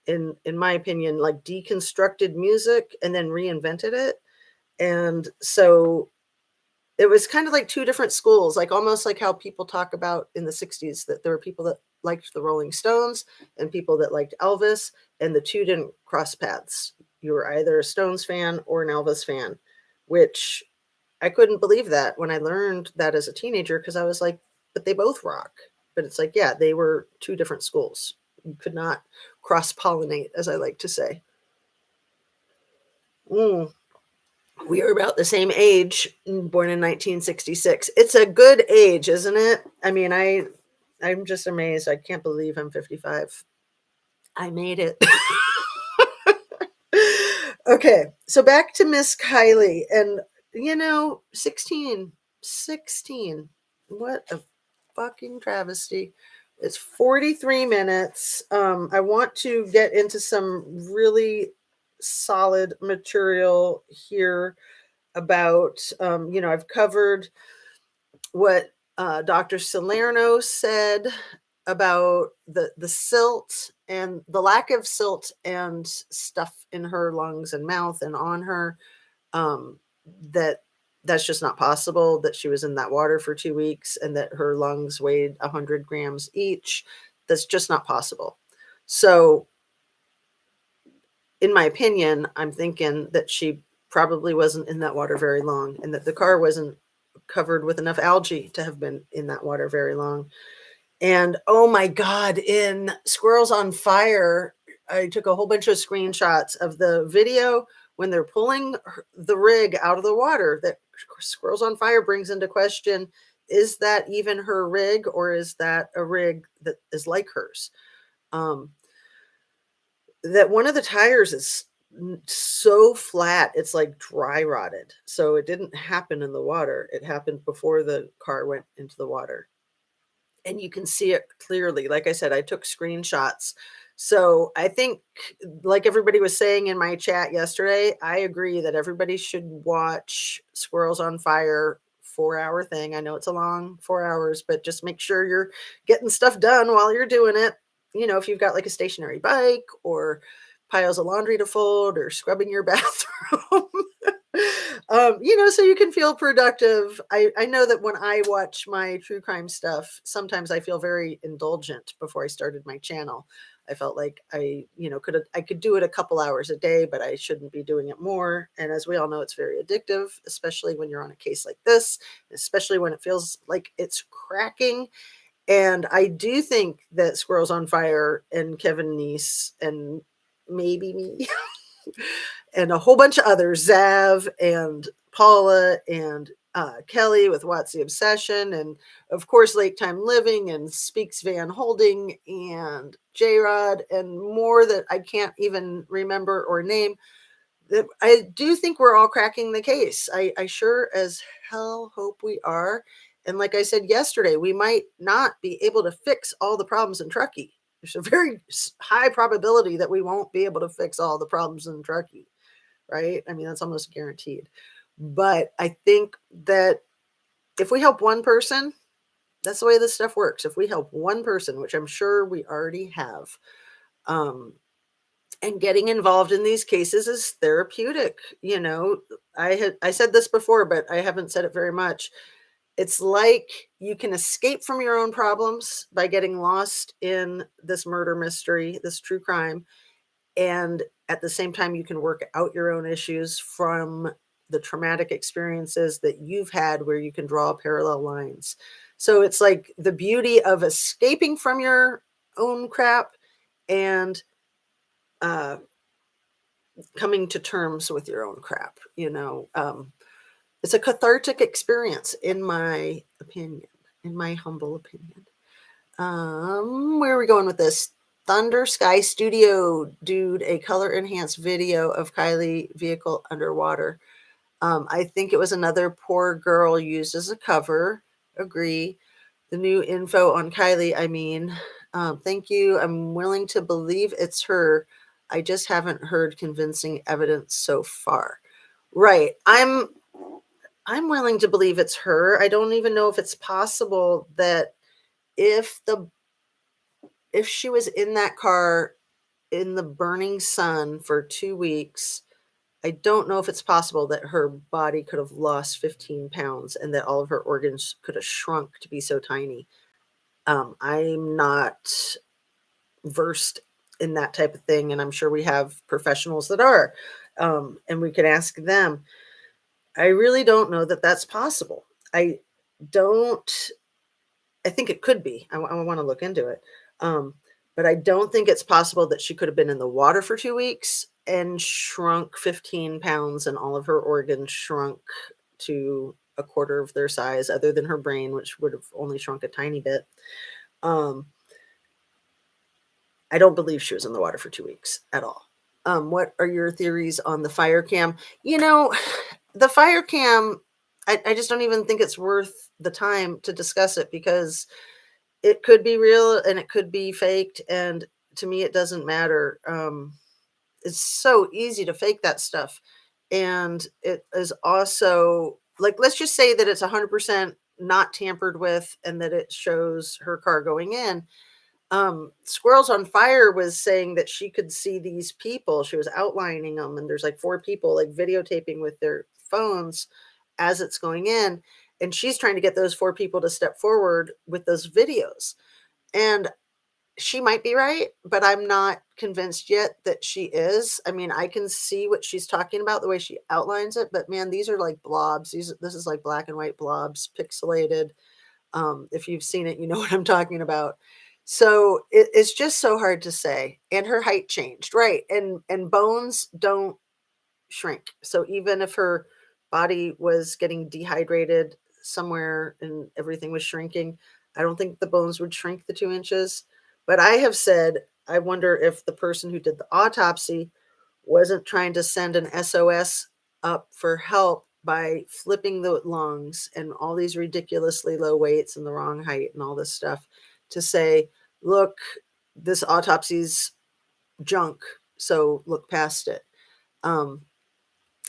in my opinion, like deconstructed music and then reinvented it. And so it was kind of like two different schools, like almost like how people talk about in the 60s that there were people that liked the Rolling Stones and people that liked Elvis, and the two didn't cross paths. You were either a Stones fan or an Elvis fan, which I couldn't believe that when I learned that as a teenager, because I was like, but they both rock. But it's like, yeah, they were two different schools. You could not cross-pollinate, as I like to say. We are about the same age, born in 1966. It's a good age, isn't it? I mean, I'm just amazed. I can't believe I'm 55. I made it. Okay, so back to Miss Kiely. And 16. What a fucking travesty. It's 43 minutes. I want to get into some really solid material here about, I've covered what Dr. Salerno said about the silt and the lack of silt and stuff in her lungs and mouth and on her, that's just not possible, that she was in that water for 2 weeks and that her lungs weighed 100 grams each. That's just not possible. So in my opinion, I'm thinking that she probably wasn't in that water very long, and that the car wasn't covered with enough algae to have been in that water very long. And oh my God, in Squirrels on Fire, I took a whole bunch of screenshots of the video when they're pulling the rig out of the water, that Squirrels on Fire brings into question, is that even her rig, or is that a rig that is like hers? That one of the tires is so flat, it's like dry rotted. So it didn't happen in the water. It happened before the car went into the water. And you can see it clearly. Like I said, I took screenshots. So I think, like everybody was saying in my chat yesterday, I agree that everybody should watch Squirrels on Fire 4-hour thing. I know it's a long 4 hours, but just make sure you're getting stuff done while you're doing it. If you've got like a stationary bike or piles of laundry to fold or scrubbing your bathroom, so you can feel productive. I know that when I watch my true crime stuff, sometimes I feel very indulgent. Before I started my channel, I felt like I could do it a couple hours a day, but I shouldn't be doing it more. And as we all know, it's very addictive, especially when you're on a case like this, especially when it feels like it's cracking. And I do think that Squirrels on Fire and Kevin Neese and maybe me and a whole bunch of others, Zav and Paula and Kelly with What's the Obsession, and of course Lake Time Living and Speaks Van Holding and J Rod and more that I can't even remember or name. I do think we're all cracking the case. I sure as hell hope we are. And like I said yesterday, we might not be able to fix all the problems in Truckee. There's a very high probability that we won't be able to fix all the problems in Truckee, right? I mean, that's almost guaranteed. But I think that if we help one person, that's the way this stuff works. If we help one person, which I'm sure we already have, and getting involved in these cases is therapeutic. I said this before, but I haven't said it very much. It's like you can escape from your own problems by getting lost in this murder mystery, this true crime, and at the same time you can work out your own issues from the traumatic experiences that you've had, where you can draw parallel lines. So it's like the beauty of escaping from your own crap and coming to terms with your own crap. It's a cathartic experience, in my opinion, in my humble opinion. Where are we going with this? Thunder Sky Studio dude, a color enhanced video of Kiely vehicle underwater. I think it was another poor girl used as a cover. Agree. The new info on Kiely, I mean, thank you. I'm willing to believe it's her. I just haven't heard convincing evidence so far. Right. I'm willing to believe it's her. I don't even know if it's possible that if she was in that car in the burning sun for 2 weeks, I don't know if it's possible that her body could have lost 15 pounds and that all of her organs could have shrunk to be so tiny. I'm not versed in that type of thing, and I'm sure we have professionals that are, and we could ask them. I really don't know that that's possible. I think it could be. I want to look into it. But I don't think it's possible that she could have been in the water for 2 weeks and shrunk 15 pounds and all of her organs shrunk to a quarter of their size, other than her brain, which would have only shrunk a tiny bit. I don't believe she was in the water for 2 weeks at all. What are your theories on the fire cam? The fire cam, I just don't even think it's worth the time to discuss it, because it could be real and it could be faked. And to me, it doesn't matter. It's so easy to fake that stuff. And it is also like, let's just say that it's 100% not tampered with and that it shows her car going in. Squirrels on Fire was saying that she could see these people. She was outlining them, and there's like 4 people like videotaping with their phones as it's going in. And she's trying to get those 4 people to step forward with those videos. And she might be right, but I'm not convinced yet that she is. I mean, I can see what she's talking about, the way she outlines it, but man, these are like blobs. This is like black and white blobs, pixelated. If you've seen it, you know what I'm talking about. So it's just so hard to say. And her height changed, right? And bones don't shrink. So even if her body was getting dehydrated somewhere and everything was shrinking, I don't think the bones would shrink the 2 inches. But I have said, I wonder if the person who did the autopsy wasn't trying to send an SOS up for help by flipping the lungs and all these ridiculously low weights and the wrong height and all this stuff, to say, look, this autopsy's junk, so look past it.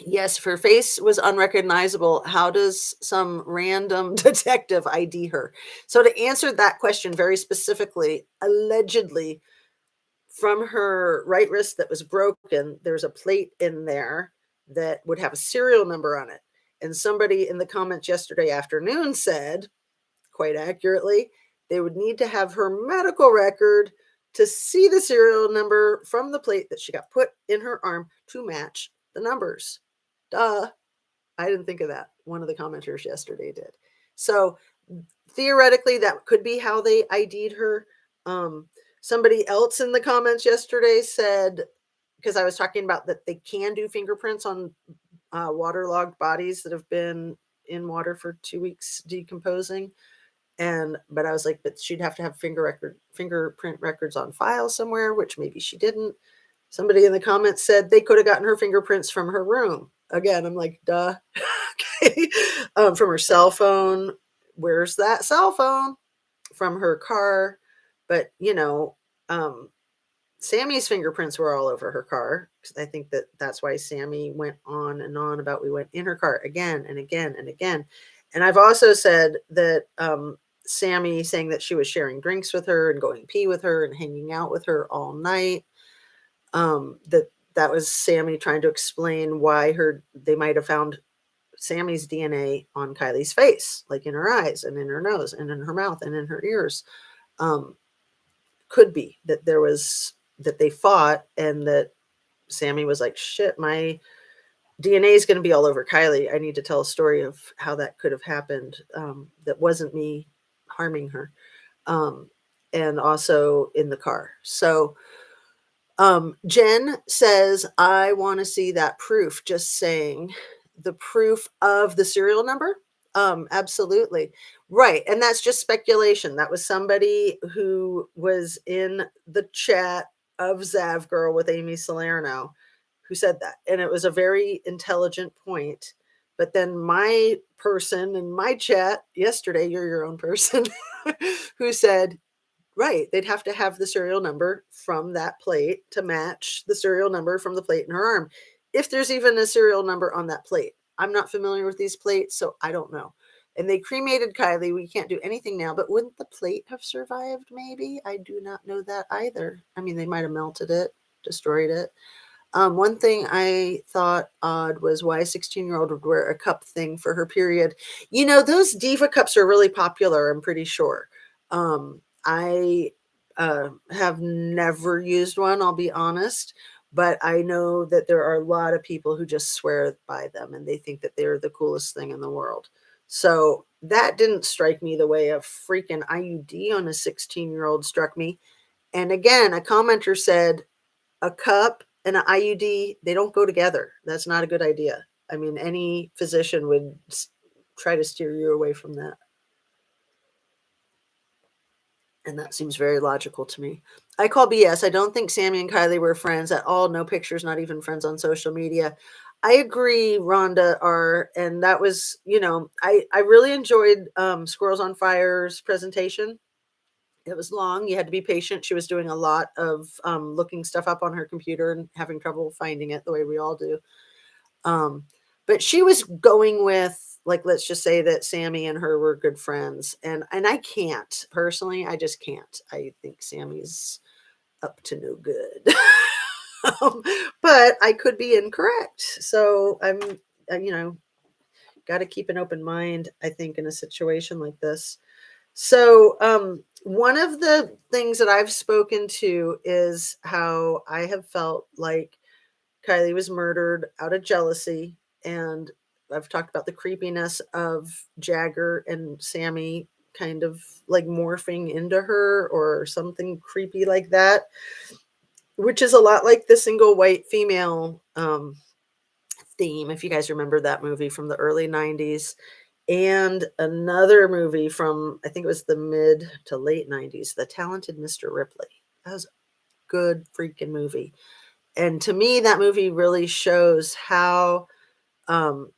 Yes, if her face was unrecognizable, how does some random detective ID her? So to answer that question very specifically, allegedly, from her right wrist that was broken, there's a plate in there that would have a serial number on it. And somebody in the comments yesterday afternoon said, quite accurately, they would need to have her medical record to see the serial number from the plate that she got put in her arm to match the numbers. Duh. I didn't think of that. One of the commenters yesterday did. So theoretically, that could be how they ID'd her. Somebody else in the comments yesterday said, because I was talking about that they can do fingerprints on waterlogged bodies that have been in water for 2 weeks decomposing. But I was like, but she'd have to have fingerprint records on file somewhere, which maybe she didn't. Somebody in the comments said they could have gotten her fingerprints from her room. Again, I'm like, duh. Okay. From her cell phone. Where's that cell phone? From her car. But, Sammy's fingerprints were all over her car. I think that's why Sammy went on and on about we went in her car again and again and again. And I've also said that Sammy saying that she was sharing drinks with her and going pee with her and hanging out with her all night. That was Sammy trying to explain why they might have found Sammy's DNA on Kiely's face, like in her eyes and in her nose and in her mouth and in her ears. Could be that that they fought and that Sammy was like, shit, my DNA is going to be all over Kiely. I need to tell a story of how that could have happened. That wasn't me harming her. And also in the car. So Jen says, I want to see that proof. Just saying, the proof of the serial number. Absolutely. Right. And that's just speculation. That was somebody who was in the chat of Zav Girl with Amy Salerno who said that. And it was a very intelligent point. But then my person in my chat yesterday, you're your own person, who said, right, they'd have to have the serial number from that plate to match the serial number from the plate in her arm. If there's even a serial number on that plate. I'm not familiar with these plates, so I don't know. And they cremated Kiely. We can't do anything now, but wouldn't the plate have survived maybe? I do not know that either. I mean, they might have melted it, destroyed it. One thing I thought odd was why a 16-year-old would wear a cup thing for her period. Those diva cups are really popular, I'm pretty sure. I have never used one, I'll be honest, but I know that there are a lot of people who just swear by them and they think that they're the coolest thing in the world. So that didn't strike me the way a freaking IUD on a 16-year-old struck me. And again, a commenter said a cup and an IUD, they don't go together. That's not a good idea. I mean, any physician would try to steer you away from that. And that seems very logical to me. I call BS. I don't think Sammy and Kiely were friends at all. No pictures, not even friends on social media. I agree, Rhonda R. And that was, I really enjoyed Squirrels on Fire's presentation. It was long. You had to be patient. She was doing a lot of looking stuff up on her computer and having trouble finding it the way we all do. But she was going with, like, let's just say that Sammy and her were good friends. And I can't. Personally, I just can't. I think Sammy's up to no good. But I could be incorrect. So I'm, got to keep an open mind, I think, in a situation like this. So one of the things that I've spoken to is how I have felt like Kiely was murdered out of jealousy. And I've talked about the creepiness of Jagger and Sammy kind of like morphing into her or something creepy like that, which is a lot like the single white female theme, if you guys remember that movie from the early 90s. And another movie from, I think it was the mid to late 90s, The Talented Mr. Ripley. That was a good freaking movie. And to me, that movie really shows how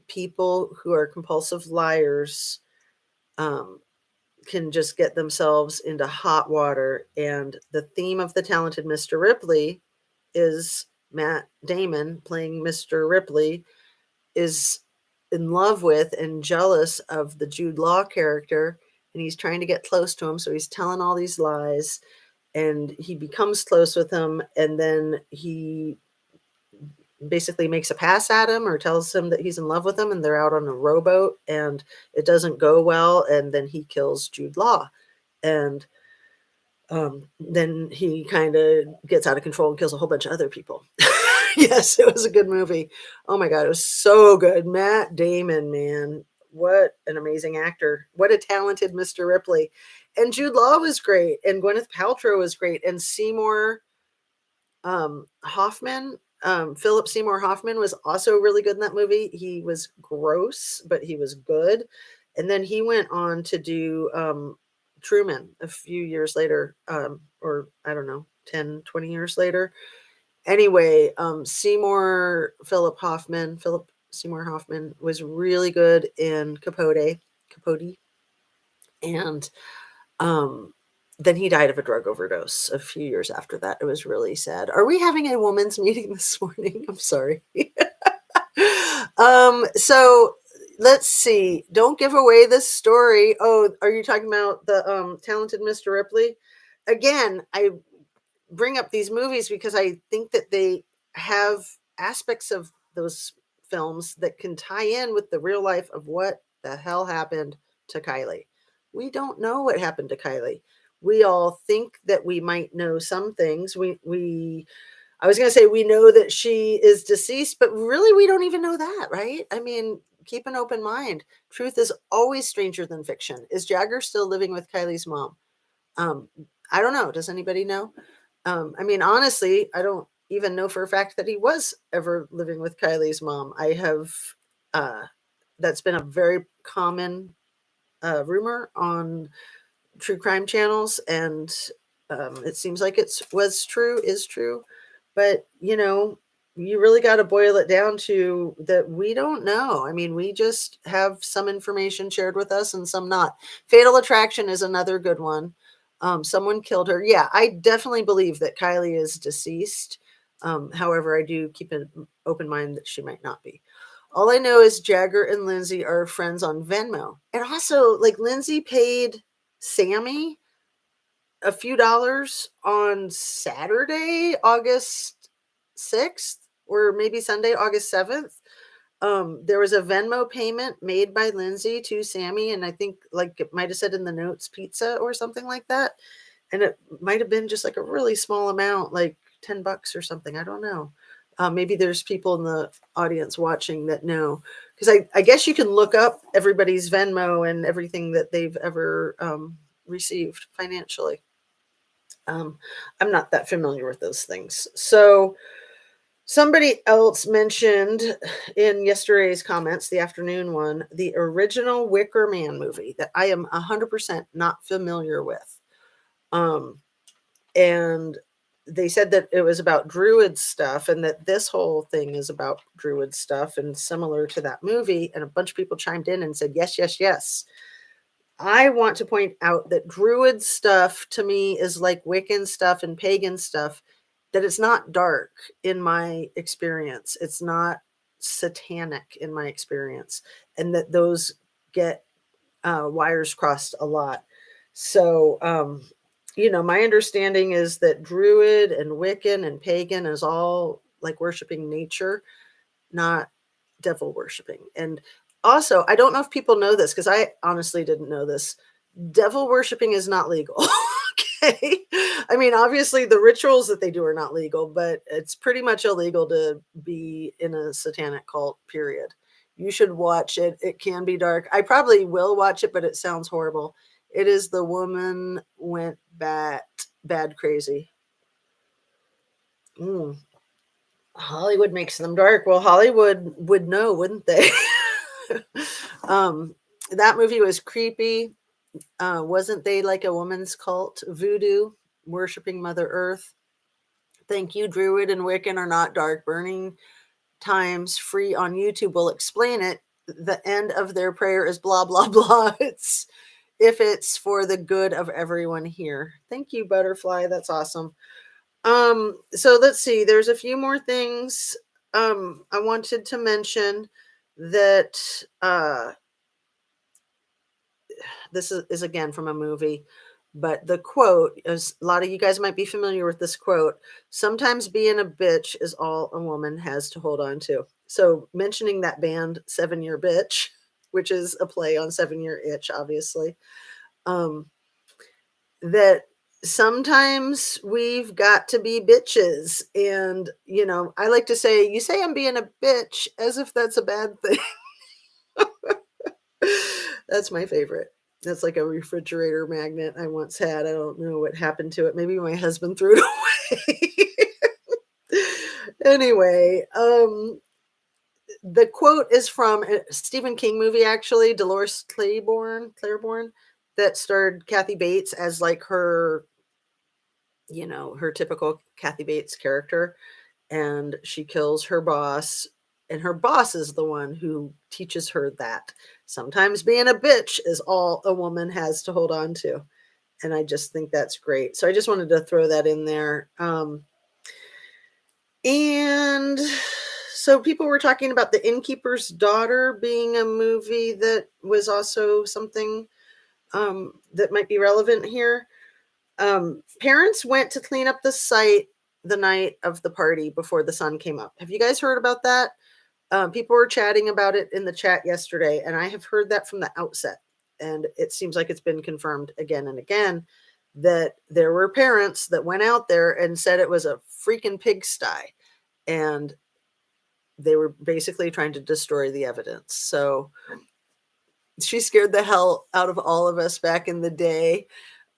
people who are compulsive liars can just get themselves into hot water. And the theme of The Talented Mr. Ripley is Matt Damon playing Mr. Ripley is in love with and jealous of the Jude Law character, and he's trying to get close to him, so he's telling all these lies, and he becomes close with him, and then he basically makes a pass at him or tells him that he's in love with him, and they're out on a rowboat, and it doesn't go well, and then he kills Jude Law, and then he kind of gets out of control and kills a whole bunch of other people. Yes, it was a good movie. Oh my God, it was so good. Matt Damon, man, what an amazing actor. What a talented Mr. Ripley. And Jude Law was great. And Gwyneth Paltrow was great. And Seymour Hoffman, Philip Seymour Hoffman was also really good in that movie. He was gross, but he was good. And then he went on to do Truman a few years later, or I don't know, 10, 20 years later. Anyway, Philip Seymour Hoffman was really good in Capote. And um, then he died of a drug overdose a few years after that. It was really sad. Are we having a women's meeting this morning? I'm sorry. So let's see. Don't give away this story. Oh, are you talking about the talented Mr. Ripley? Again, I bring up these movies because I think that they have aspects of those films that can tie in with the real life of what the hell happened to Kiely. We don't know what happened to Kiely. We all think that we might know some things. We I was going to say we know that she is deceased, but really we don't even know that, right? I mean, keep an open mind. Truth is always stranger than fiction. Is Jagger still living with Kylie's mom? Um, I don't know. Does anybody know? I mean, honestly, I don't even know for a fact that he was ever living with Kylie's mom. Uh, that's been a very common rumor on true crime channels, and it seems like is true. But you really got to boil it down to that we don't know. I mean, we just have some information shared with us and some not. Fatal Attraction is another good one. Someone killed her. Yeah, I definitely believe that Kiely is deceased. However, I do keep an open mind that she might not be. All I know is Jagger and Lindsay are friends on Venmo. And also, like, Lindsay paid Sammy a few dollars on Saturday, August 6th, or maybe Sunday, August 7th. There was a Venmo payment made by Lindsay to Sammy, and I think, like, it might have said in the notes pizza or something like that. And it might have been just like a really small amount, like $10 or something. I don't know. Maybe there's people in the audience watching that know, because I guess you can look up everybody's Venmo and everything that they've ever received financially. I'm not that familiar with those things. So somebody else mentioned in yesterday's comments, the afternoon one, the original Wicker Man movie that I am 100% not familiar with. And they said that it was about Druid stuff and that this whole thing is about Druid stuff and similar to that movie. And a bunch of people chimed in and said, yes, yes, yes. I want to point out that Druid stuff to me is like Wiccan stuff and pagan stuff, that it's not dark in my experience. It's not satanic in my experience. And that those get wires crossed a lot. So, my understanding is that Druid and Wiccan and pagan is all like worshiping nature, not devil worshiping. And also, I don't know if people know this because I honestly didn't know this. Devil worshiping is not legal. Okay. I mean, obviously, the rituals that they do are not legal, but it's pretty much illegal to be in a satanic cult, period. You should watch it. It can be dark. I probably will watch it, but it sounds horrible. It is The Woman Went Bad Crazy. Mm. Hollywood makes them dark. Well, Hollywood would know, wouldn't they? um, that movie was creepy. Wasn't they like a woman's cult? Voodoo, worshiping Mother Earth. Thank you. Druid and Wiccan are not dark. Burning Times, free on YouTube, will explain it. The end of their prayer is blah, blah, blah. It's if it's for the good of everyone here. Thank you, Butterfly. That's awesome. So let's see. There's a few more things I wanted to mention that this is again from a movie, but the quote is, a lot of you guys might be familiar with this quote. Sometimes being a bitch is all a woman has to hold on to. So mentioning that band 7 Year Bitch, which is a play on 7 Year Itch, obviously, that sometimes we've got to be bitches. And, I like to say, you say I'm being a bitch as if that's a bad thing. That's my favorite. That's like a refrigerator magnet I once had. I don't know what happened to it. Maybe my husband threw it away. Anyway, the quote is from a Stephen King movie, actually, Dolores Claiborne, that starred Kathy Bates as like her, her typical Kathy Bates character. And she kills her boss. And her boss is the one who teaches her that sometimes being a bitch is all a woman has to hold on to. And I just think that's great. So I just wanted to throw that in there. And so people were talking about The Innkeeper's Daughter being a movie that was also something that might be relevant here. Parents went to clean up the site the night of the party before the sun came up. Have you guys heard about that? People were chatting about it in the chat yesterday, and I have heard that from the outset. And it seems like it's been confirmed again and again that there were parents that went out there and said it was a freaking pigsty. And they were basically trying to destroy the evidence. So she scared the hell out of all of us back in the day.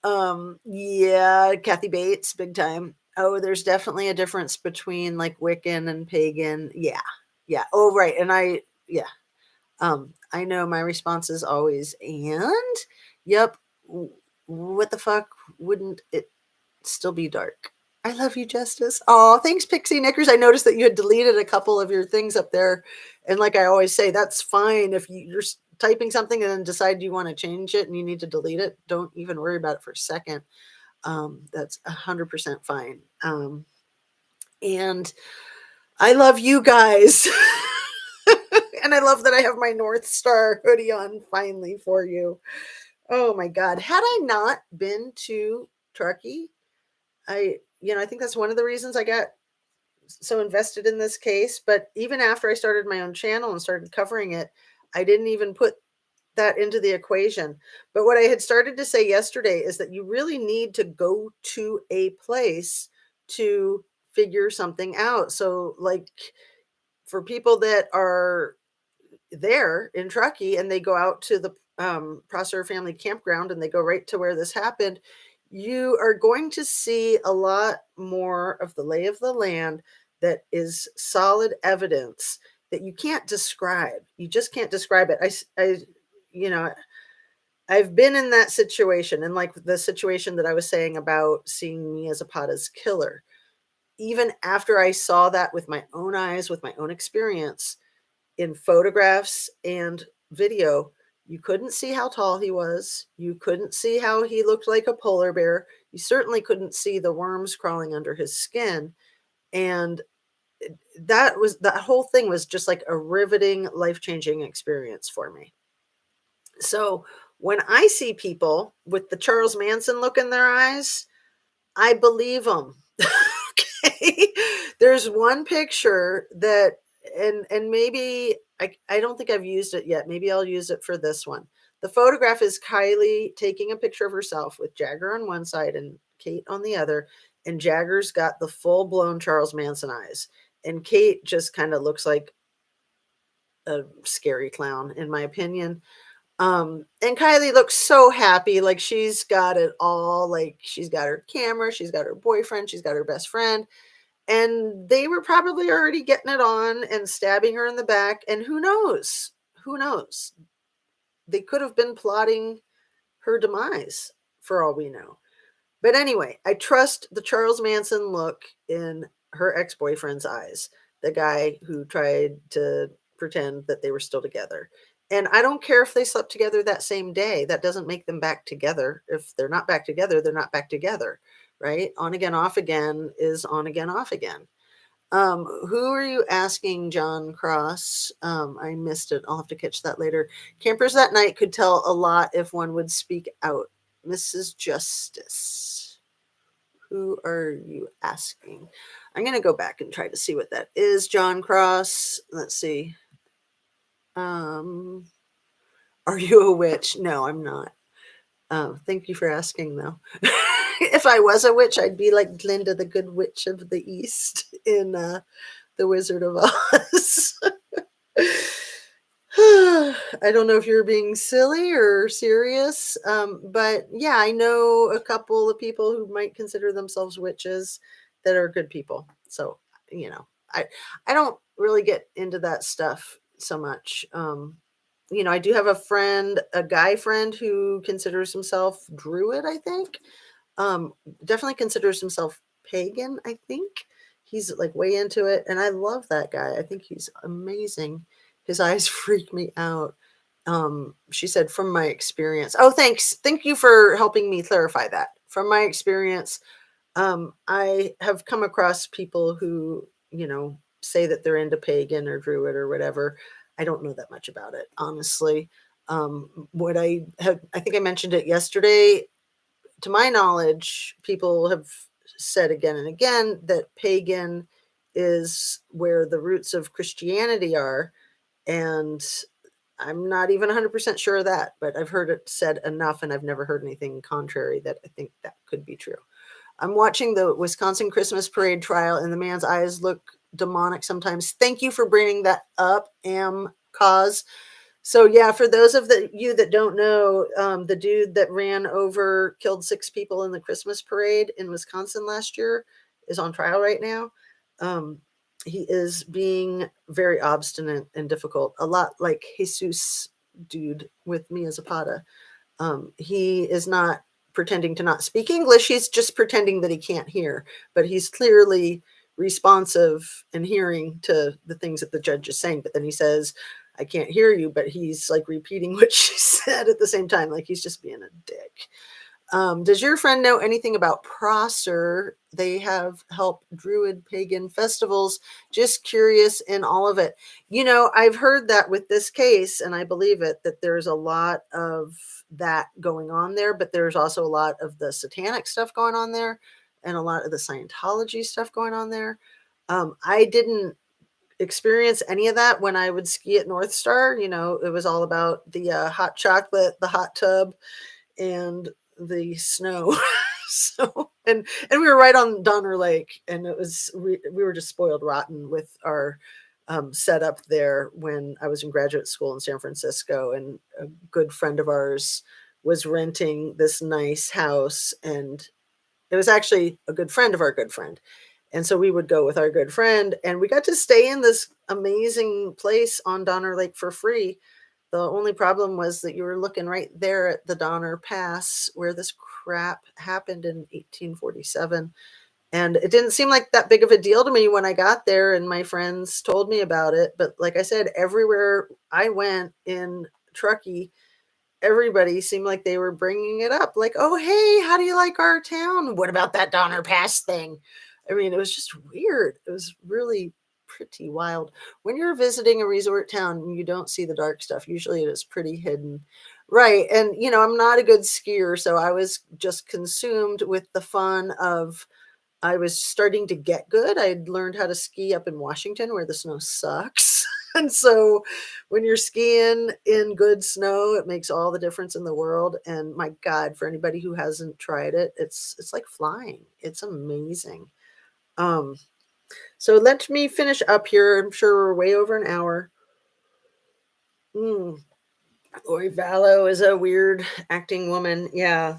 Yeah, Kathy Bates, big time. Oh, there's definitely a difference between like Wiccan and pagan. Yeah. Yeah. Oh, right. And yeah. I know my response is always, and yep. What the fuck wouldn't it still be dark? I love you, Justice. Oh, thanks, Pixie Knickers. I noticed that you had deleted a couple of your things up there. And like I always say, that's fine. If you're typing something and then decide you want to change it and you need to delete it, don't even worry about it for a second. That's 100% fine. And I love you guys. And I love that I have my North Star hoodie on finally for you. Oh my God. Had I not been to Truckee, I think that's one of the reasons I got so invested in this case. But even after I started my own channel and started covering it, I didn't even put that into the equation. But what I had started to say yesterday is that you really need to go to a place to figure something out. So like for people that are there in Truckee and they go out to the Prosser family campground and they go right to where this happened, you are going to see a lot more of the lay of the land that is solid evidence that you can't describe. You just can't describe it. You know, I've been in that situation, and like the situation that I was saying about seeing Mia Zapata's killer. Even after I saw that with my own eyes, with my own experience, in photographs and video, you couldn't see how tall he was. You couldn't see how he looked like a polar bear. You certainly couldn't see the worms crawling under his skin. And that whole thing was just like a riveting, life-changing experience for me. So when I see people with the Charles Manson look in their eyes, I believe them. Okay. There's one picture that, and maybe I don't think I've used it yet. Maybe I'll use it for this one. The photograph is Kiely taking a picture of herself with Jagger on one side and Kate on the other. And Jagger's got the full blown Charles Manson eyes. And Kate just kind of looks like a scary clown, in my opinion. And Kiely looks so happy, like she's got it all. Like she's got her camera, she's got her boyfriend, she's got her best friend, and they were probably already getting it on and stabbing her in the back. And who knows? Who knows? They could have been plotting her demise for all we know. But anyway, I trust the Charles Manson look in her ex-boyfriend's eyes, the guy who tried to pretend that they were still together. And I don't care if they slept together that same day. That doesn't make them back together. If they're not back together, they're not back together, right? On again, off again is on again, off again. Who are you asking, John Cross? I missed it. I'll have to catch that later. Campers that night could tell a lot if one would speak out. Mrs. Justice. Who are you asking? I'm going to go back and try to see what that is, John Cross. Let's see. Are you a witch? No, I'm not. Thank you for asking, though. If I was a witch, I'd be like Glinda, the Good Witch of the East in The Wizard of Oz. I don't know if you're being silly or serious, but yeah, I know a couple of people who might consider themselves witches that are good people. So, I don't really get into that stuff so much. I do have a friend, a guy friend who considers himself druid, I think. Um, Definitely considers himself pagan, I think. He's like way into it, and I love that guy. I think he's amazing. His eyes freak me out. She said, from my experience. Oh, thanks. Thank you for helping me clarify that. From my experience, I have come across people who, say that they're into pagan or druid or whatever. I don't know that much about it, honestly. What I think I mentioned it yesterday. To my knowledge, people have said again and again that pagan is where the roots of Christianity are. And I'm not even 100% sure of that, but I've heard it said enough, and I've never heard anything contrary that I think that could be true. I'm watching the Wisconsin Christmas parade trial, and the man's eyes look demonic sometimes. Thank you for bringing that up, Cause. So yeah, for those of you that don't know, the dude that killed 6 people in the Christmas parade in Wisconsin last year is on trial right now. Um, he is being very obstinate and difficult, a lot like Jesus dude with Mia Zapata. He is not pretending to not speak English. He's just pretending that he can't hear, but he's clearly responsive and hearing to the things that the judge is saying. But then he says, I can't hear you, but he's like repeating what she said at the same time. Like he's just being a dick. Does your friend know anything about Prosser? They have helped Druid pagan festivals. Just curious in all of it. I've heard that with this case, and I believe it, that there's a lot of that going on there, but there's also a lot of the satanic stuff going on there and a lot of the Scientology stuff going on there. I didn't experience any of that when I would ski at North Star. It was all about the hot chocolate, the hot tub, and the snow. And we were right on Donner Lake, and we were just spoiled rotten with our setup there when I was in graduate school in San Francisco, and a good friend of ours was renting this nice house, and it was actually a good friend of our good friend. And so we would go with our good friend, and we got to stay in this amazing place on Donner Lake for free. The only problem was that you were looking right there at the Donner Pass where this crap happened in 1847. And it didn't seem like that big of a deal to me when I got there and my friends told me about it. But like I said, everywhere I went in Truckee, everybody seemed like they were bringing it up. Like, oh, hey, how do you like our town? What about that Donner Pass thing? I mean, it was just weird. It was really pretty wild. When you're visiting a resort town, you don't see the dark stuff. Usually it is pretty hidden. Right. And, I'm not a good skier. So I was just consumed with the fun of, I was starting to get good. I'd learned how to ski up in Washington where the snow sucks. And so when you're skiing in good snow, it makes all the difference in the world. And my God, for anybody who hasn't tried it, it's like flying. It's amazing. Um, so let me finish up here. I'm sure we're way over an hour. Lori Vallow is a weird acting woman. Yeah.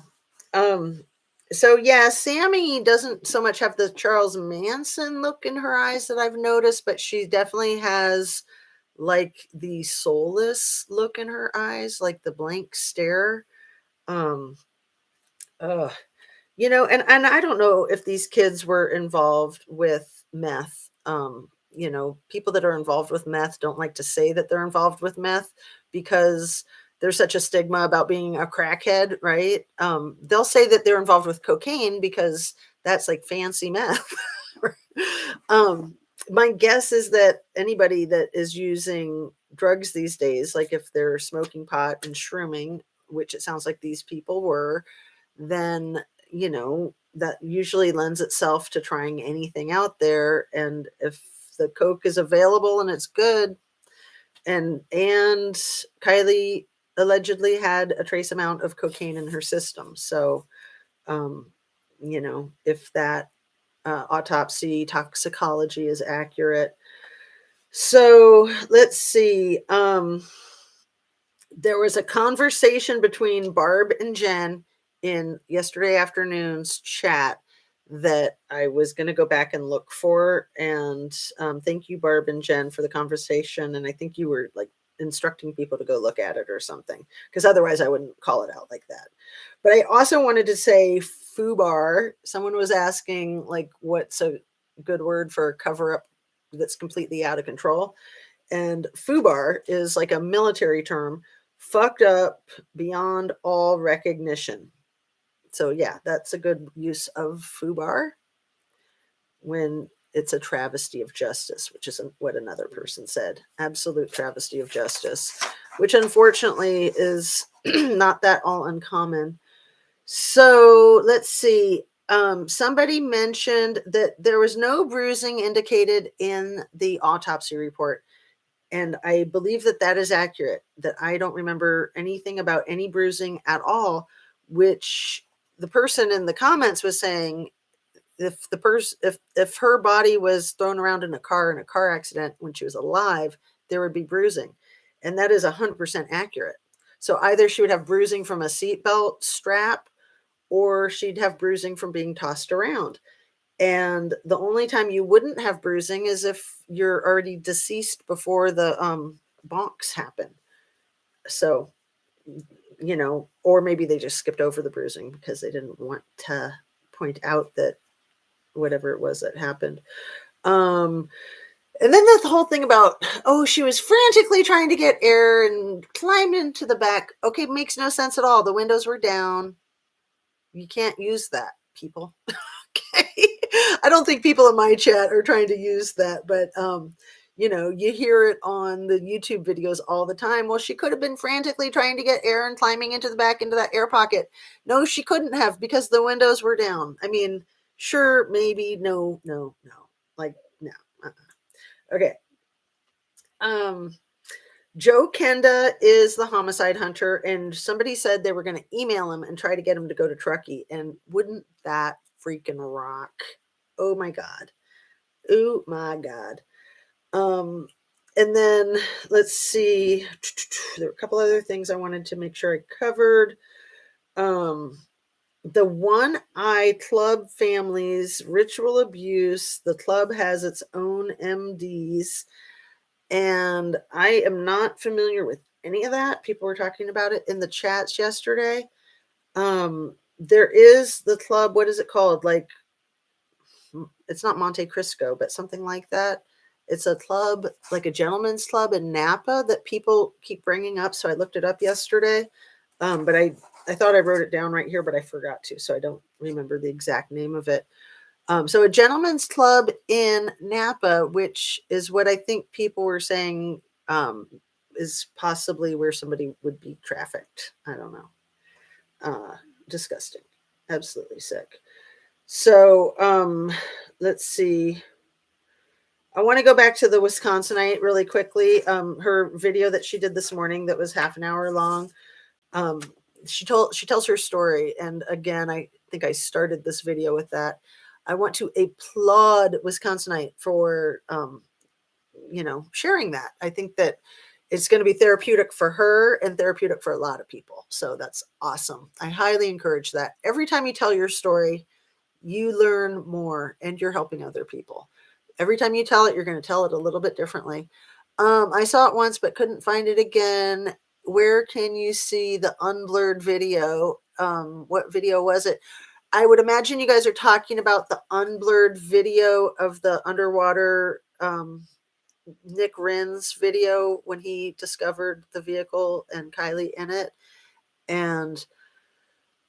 Um, so yeah, Sammy doesn't so much have the Charles Manson look in her eyes that I've noticed, but she definitely has like the soulless look in her eyes, like the blank stare. Um, ugh. And I don't know if these kids were involved with meth. People that are involved with meth don't like to say that they're involved with meth because there's such a stigma about being a crackhead, right? They'll say that they're involved with cocaine because that's like fancy meth. um, my guess is that anybody that is using drugs these days, like if they're smoking pot and shrooming, which it sounds like these people were, then that usually lends itself to trying anything out there. And if the coke is available and it's good, and Kiely allegedly had a trace amount of cocaine in her system. So if that autopsy toxicology is accurate. So let's see. There was a conversation between Barb and Jen in yesterday afternoon's chat that I was going to go back and look for. And thank you, Barb and Jen, for the conversation. And I think you were like instructing people to go look at it or something, because otherwise I wouldn't call it out like that. But I also wanted to say FUBAR. Someone was asking, like, what's a good word for a cover up that's completely out of control? And FUBAR is like a military term, fucked up beyond all recognition. So yeah, that's a good use of FUBAR when it's a travesty of justice, which is what another person said. Absolute travesty of justice, which unfortunately is not that all uncommon. So let's see. Somebody mentioned that there was no bruising indicated in the autopsy report. And I believe that that is accurate, that I don't remember anything about any bruising at all, which the person in the comments was saying, if the person, if her body was thrown around in a car accident when she was alive, there would be bruising. And that is 100% accurate. So either she would have bruising from a seatbelt strap, or she'd have bruising from being tossed around. And the only time you wouldn't have bruising is if you're already deceased before the bonks happen. So, or maybe they just skipped over the bruising because they didn't want to point out that whatever it was that happened. And then the whole thing about, she was frantically trying to get air and climbed into the back. Okay, makes no sense at all. The windows were down. You can't use that, people. Okay. I don't think people in my chat are trying to use that, but you hear it on the YouTube videos all the time. Well, she could have been frantically trying to get air and climbing into the back into that air pocket. No, she couldn't have, because the windows were down. I mean, sure, maybe, no. Like, no. Okay. Joe Kenda is the homicide hunter, and somebody said they were going to email him and try to get him to go to Truckee. And wouldn't that freaking rock? Oh my God. Oh my God. And then let's see. There were a couple other things I wanted to make sure I covered. The One Eye Club families, ritual abuse. The club has its own MDs. And I am not familiar with any of that. People were talking about it in the chats yesterday. There is the club, what is it called? Like, it's not Monte Cristo, but something like that. It's a club, like a gentleman's club in Napa, that people keep bringing up. So I looked it up yesterday. But I thought I wrote it down right here, but I forgot to. So I don't remember the exact name of it. So a gentleman's club in Napa, which is what I think people were saying is possibly where somebody would be trafficked. I don't know. Disgusting. Absolutely sick. So let's see. I want to go back to the Wisconsinite really quickly. Her video that she did this morning that was half an hour long. She tells her story. And again, I think I started this video with that. I want to applaud Wisconsinite for, sharing that. I think that it's going to be therapeutic for her and therapeutic for a lot of people. So that's awesome. I highly encourage that. Every time you tell your story, you learn more and you're helping other people. Every time you tell it, you're going to tell it a little bit differently. I saw it once, but couldn't find it again. Where can you see the unblurred video? What video was it? I would imagine you guys are talking about the unblurred video of the underwater Nick Ren's video when he discovered the vehicle and Kiely in it. And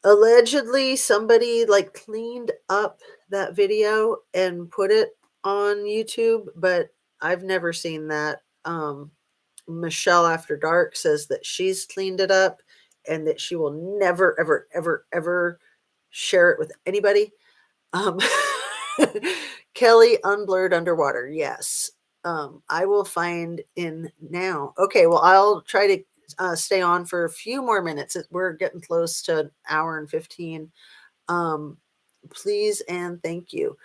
allegedly somebody like cleaned up that video and put it on YouTube, but I've never seen that. Michelle After Dark says that she's cleaned it up and that she will never, ever, ever, ever share it with anybody. Kelly Unblurred Underwater. Yes. I will find in now. Okay. Well, I'll try to stay on for a few more minutes. We're getting close to an hour and 15. Please and thank you.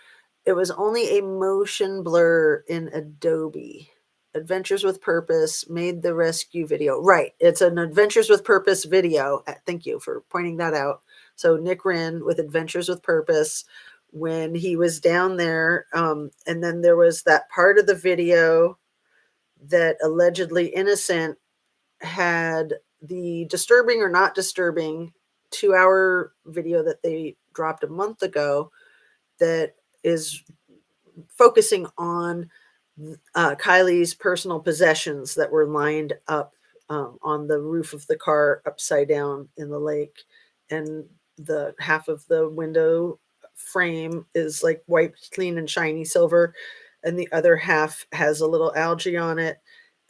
It was only a motion blur in Adobe. Adventures with Purpose made the rescue video. Right. It's an Adventures with Purpose video. Thank you for pointing that out. So Nick Ren with Adventures with Purpose when he was down there. And then there was that part of the video that allegedly Innocent had the disturbing or not disturbing 2-hour video that they dropped a month ago that is focusing on Kiely's personal possessions that were lined up on the roof of the car upside down in the lake. And the half of the window frame is like wiped clean and shiny silver, and the other half has a little algae on it.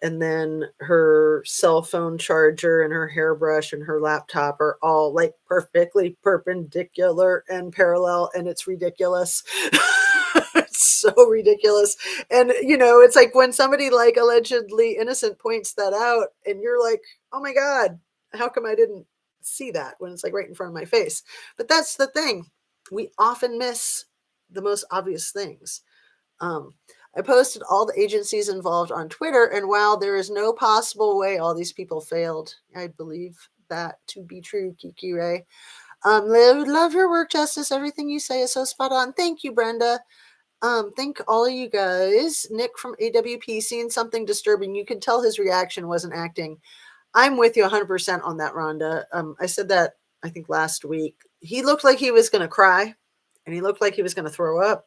And then her cell phone charger and her hairbrush and her laptop are all like perfectly perpendicular and parallel, and it's ridiculous. It's so ridiculous. And it's like when somebody like allegedly Innocent points that out and you're like, oh my God, how come I didn't see that when it's like right in front of my face? But that's the thing. We often miss the most obvious things. I posted all the agencies involved on Twitter, and while there is no possible way all these people failed, I believe that to be true, Kiki Ray. Love your work, Justice. Everything you say is so spot on. Thank you, Brenda. Thank all of you guys. Nick from AWP, seeing something disturbing. You could tell his reaction wasn't acting. I'm with you 100% on that, Rhonda. I said that, I think, last week. He looked like he was going to cry, and he looked like he was going to throw up.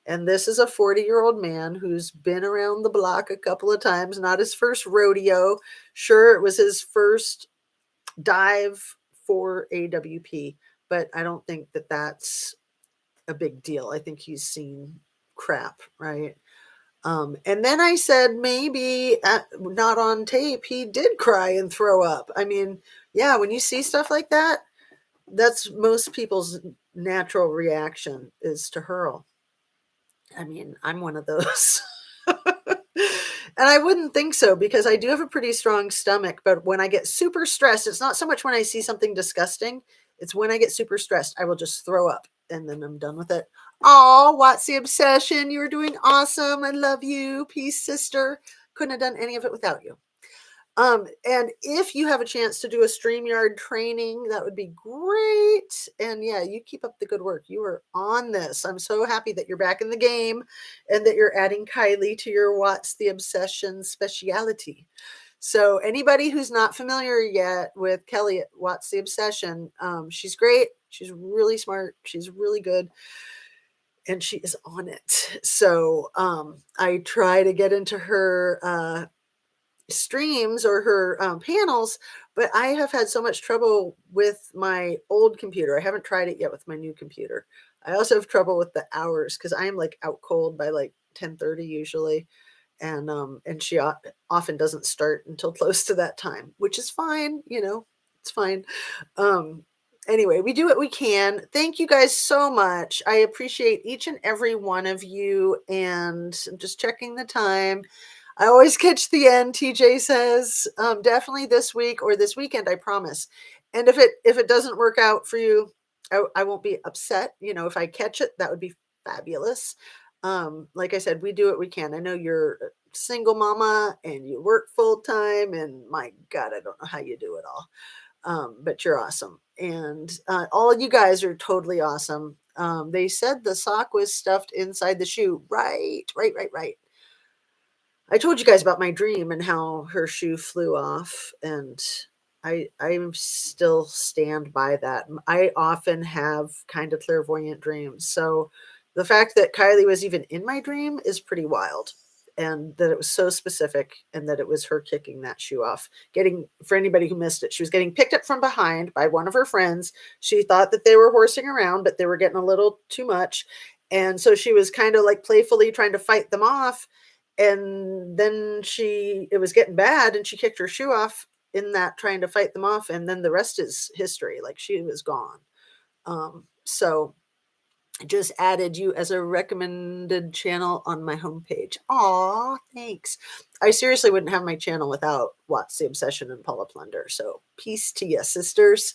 And this is a 40-year-old man who's been around the block a couple of times, not his first rodeo. Sure, it was his first dive for AWP, but I don't think that that's a big deal. I think he's seen crap, right? And then I said maybe not on tape he did cry and throw up. I mean, yeah, when you see stuff like that, that's most people's natural reaction is to hurl. I mean, I'm one of those. And I wouldn't think so because I do have a pretty strong stomach, but when I get super stressed, it's not so much when I see something disgusting, it's when I get super stressed, I will just throw up and then I'm done with it. Oh, what's the obsession? You're doing awesome. I love you. Peace, sister. Couldn't have done any of it without you. And if you have a chance to do a StreamYard training, that would be great. And yeah, you keep up the good work. You are on this. I'm so happy that you're back in the game and that you're adding Kiely to your What's the Obsession speciality. So anybody who's not familiar yet with Kelly at What's the Obsession, she's great. She's really smart. She's really good. And she is on it. So I try to get into her streams or her panels, but I have had so much trouble with my old computer. I haven't tried it yet with my new computer. I also have trouble with the hours because I am like out cold by like 10:30 usually, and she often doesn't start until close to that time, which is fine. It's fine. Anyway, we do what we can. Thank you guys so much. I appreciate each and every one of you, and I'm just checking the time. I always catch the end, TJ says. Definitely this week or this weekend, I promise. And if it doesn't work out for you, I won't be upset. If I catch it, that would be fabulous. Like I said, we do what we can. I know you're a single mama and you work full time, and my God, I don't know how you do it all. But you're awesome. And all you guys are totally awesome. They said the sock was stuffed inside the shoe. Right. I told you guys about my dream and how her shoe flew off, and I still stand by that. I often have kind of clairvoyant dreams. So the fact that Kiely was even in my dream is pretty wild, and that it was so specific, and that it was her kicking that shoe off. For anybody who missed it, she was getting picked up from behind by one of her friends. She thought that they were horsing around, but they were getting a little too much. And so she was kind of like playfully trying to fight them off, and then it was getting bad and she kicked her shoe off in that trying to fight them off, and then the rest is history. Like, she was gone. So I just added you as a recommended channel on my homepage. Aw, thanks. I seriously wouldn't have my channel without What's the Obsession and Paula Plunder. So peace to you, sisters.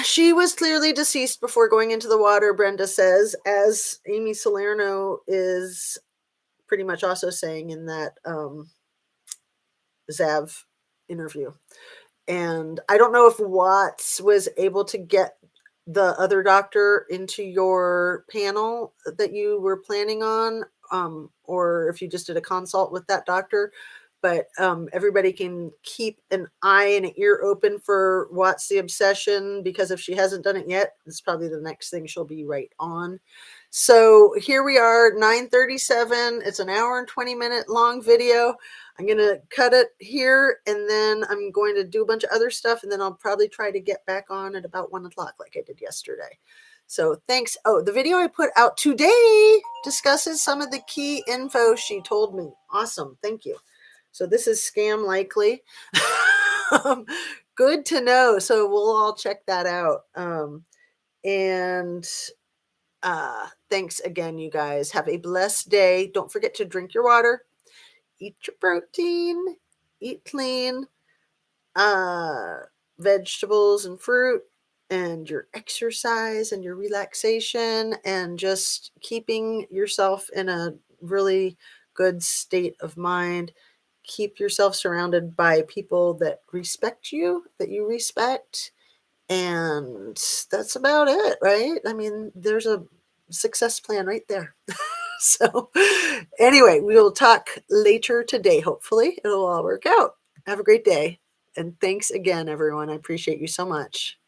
She was clearly deceased before going into the water, Brenda says, as Amy Salerno is pretty much also saying in that Zav interview. And I don't know if Watts was able to get the other doctor into your panel that you were planning on, or if you just did a consult with that doctor. But everybody can keep an eye and an ear open for What's the Obsession, because if she hasn't done it yet, it's probably the next thing she'll be right on. So here we are, 9:37. It's an hour and 20-minute long video. I'm going to cut it here, and then I'm going to do a bunch of other stuff, and then I'll probably try to get back on at about 1 o'clock like I did yesterday. So thanks. Oh, the video I put out today discusses some of the key info she told me. Awesome. Thank you. So this is scam likely. Good to know. So we'll all check that out. And thanks again, you guys. Have a blessed day. Don't forget to drink your water, eat your protein, eat clean, vegetables and fruit, and your exercise and your relaxation, and just keeping yourself in a really good state of mind. Keep yourself surrounded by people that respect you, that you respect. And that's about it, right? I mean, there's a success plan right there. So anyway, we will talk later today. Hopefully it'll all work out. Have a great day. And thanks again, everyone. I appreciate you so much.